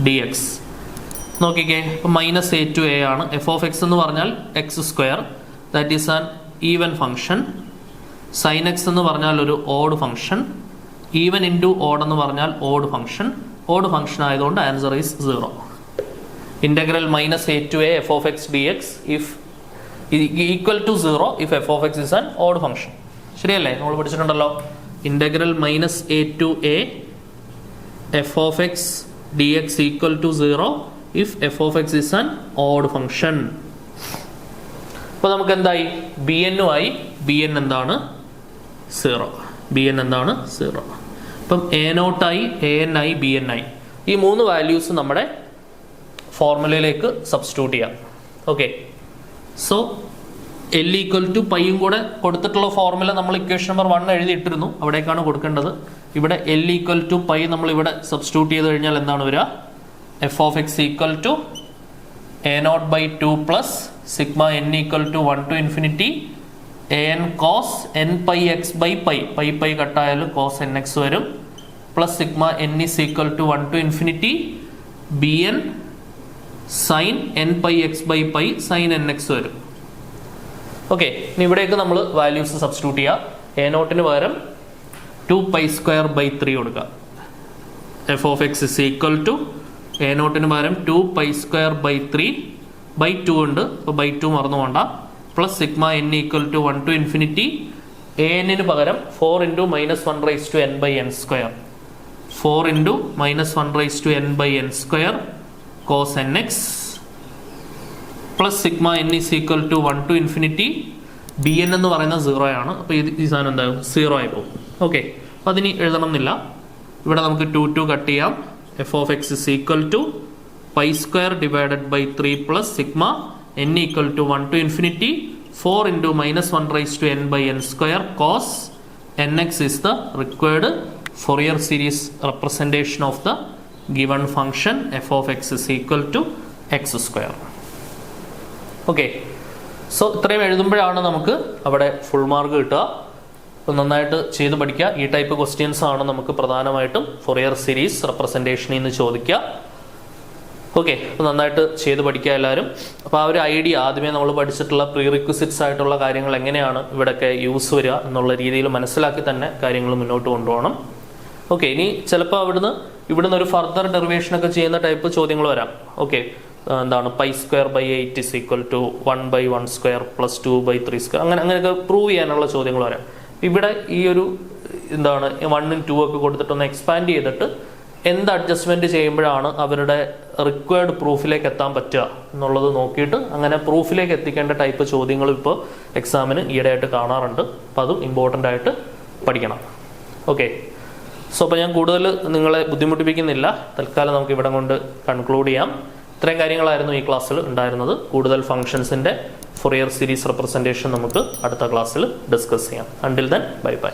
dx. നോക്കിക്കേ, ഇപ്പം -a to a ആണ്. f of x എന്ന് പറഞ്ഞാൽ x square, that is an even function. Sine x എന്ന് പറഞ്ഞാൽ ഒരു odd function. Even into odd എന്ന് പറഞ്ഞാൽ ഓഡ് ഫംഗ്ഷൻ. ഓഡ് ഫംഗ്ഷൻ ആയതുകൊണ്ട് ആൻസർ ഈസ് 0. ഇൻ്റഗ്രൽ -a to a f of x dx if equal to 0 if f of x is an odd function. ശരിയല്ലേ? നമ്മൾ പഠിച്ചിട്ടുണ്ടല്ലോ. Integral -a to a f of x dx equal to 0 if f of x is an odd function. അപ്പോൾ നമുക്ക് എന്തായി? bn ആയി. bn എന്താണ്? 0. ബി എൻ എന്താണ് 0. അപ്പം A0i ANI BNI ഈ 3 വാല്യൂസ് നമ്മുടെ ഫോർമുലയിലേക്ക് സബ്സ്റ്റിറ്റ്യൂട്ട് ചെയ്യാം. ഓക്കെ, സോ L = പൈയും കൂടെ കൊടുത്തിട്ടുള്ള ഫോർമുല നമ്മൾ ഇക്വേഷൻ നമ്പർ 1 എഴുതിയിട്ടിരുന്നു, അവിടേക്കാണ് കൊടുക്കേണ്ടത്. ഇവിടെ L = പൈ നമ്മൾ ഇവിടെ സബ്സ്റ്റിറ്റ്യൂട്ട് ചെയ്ത് കഴിഞ്ഞാൽ എന്താണ് വരിക? f of x = A0/2 plus sigma n = 1 to infinity an cos n pi x by pi കട്ടായാലും cos nx വരും, plus sigma n = 1 to infinity bn sin n pi x by sin nx വരും. ഓക്കെ, ഇനി ഇവിടേക്ക് നമ്മൾ വാല്യൂസ് സബ്സ്റ്റിറ്റ്യൂട്ട് ചെയ്യുക. A0 പകരം 2π²/3 കൊടുക്കുക. f of x = A0 പകരം 2π²/3/2 ഉണ്ട്, അപ്പോൾ /2 മറന്നു പോകണ്ട, plus sigma n = 1 to infinity an പകരം 4 × -1/n/n², 4 × -1/n² cos nx plus sigma n = 1 to infinity bn എന്ന് പറയുന്നത് 0 ആണ്, അപ്പോൾ ഈ സാധനം എന്താകും? 0 ആയി പോകും. ഓക്കെ, അപ്പോൾ അതിന് എഴുതണം എന്നില്ല. ഇവിടെ നമുക്ക് 2 കട്ട് ചെയ്യാം. f of x = π² plus sigma n = 1 to infinity 4 × -1/n/n² cos nx is the required Fourier series representation of the given function f of x = x². Okay, so ഇത്രയും എഴുതുമ്പോഴാണ് നമുക്ക് അവിടെ ഫുൾ മാർക്ക് കിട്ടുക. അപ്പോൾ നന്നായിട്ട് ചെയ്ത് പഠിക്കുക. ഈ ടൈപ്പ് ക്വസ്റ്റ്യൻസ് ആണ് നമുക്ക് പ്രധാനമായിട്ടും ഫൊറിയർ സീരീസ് റെപ്രസെൻറ്റേഷനിൽ നിന്ന് ചോദിക്കുക. ഓക്കെ, അപ്പോൾ നന്നായിട്ട് ചെയ്ത് പഠിക്കുക എല്ലാവരും. അപ്പോൾ ആ ഒരു ഐഡിയ ആദ്യമേ നമ്മൾ പഠിച്ചിട്ടുള്ള പ്രീ റിക്വസിറ്റ്സ് ആയിട്ടുള്ള കാര്യങ്ങൾ എങ്ങനെയാണ് ഇവിടെയൊക്കെ യൂസ് വരിക എന്നുള്ള രീതിയിൽ മനസ്സിലാക്കി തന്നെ കാര്യങ്ങൾ മുന്നോട്ട് കൊണ്ടുപോകണം. ഓക്കെ, ഇനി ചിലപ്പോൾ ഇവിടുന്ന് ഒരു ഫർദർ ഡെറിവേഷനൊക്കെ ചെയ്യുന്ന ടൈപ്പ് ചോദ്യങ്ങൾ വരാം. ഓക്കെ, എന്താണ് π²/8 = 1/1² പ്ലസ് 2/3², അങ്ങനെയൊക്കെ പ്രൂവ് ചെയ്യാനുള്ള ചോദ്യങ്ങൾ വരാം. ഇവിടെ ഈ ഒരു എന്താണ് 1ഉം 2 ഒക്കെ കൊടുത്തിട്ടൊന്ന് എക്സ്പാൻഡ് ചെയ്തിട്ട് എന്ത് അഡ്ജസ്റ്റ്മെന്റ് ചെയ്യുമ്പോഴാണ് അവരുടെ റിക്വയർഡ് പ്രൂഫിലേക്ക് എത്താൻ പറ്റുക എന്നുള്ളത് നോക്കിയിട്ട് അങ്ങനെ പ്രൂഫിലേക്ക് എത്തിക്കേണ്ട ടൈപ്പ് ചോദ്യങ്ങൾ ഇപ്പോൾ എക്സാമിന് ഈയിടെയായിട്ട് കാണാറുണ്ട്. അപ്പോൾ അതും ഇമ്പോർട്ടൻ്റ് ആയിട്ട് പഠിക്കണം. ഓക്കെ, സോ അപ്പോൾ ഞാൻ കൂടുതൽ നിങ്ങളെ ബുദ്ധിമുട്ടിപ്പിക്കുന്നില്ല. തൽക്കാലം നമുക്ക് ഇവിടെ കൊണ്ട് കൺക്ലൂഡ് ചെയ്യാം. ഇത്രയും കാര്യങ്ങളായിരുന്നു ഈ ക്ലാസ്സിൽ ഉണ്ടായിരുന്നത്. കൂടുതൽ ഫംഗ്ഷൻസിൻ്റെ ഫൊറിയർ സീരീസ് റെപ്രസെൻറ്റേഷൻ നമുക്ക് അടുത്ത ക്ലാസ്സിൽ ഡിസ്കസ് ചെയ്യാം. Until then bye bye.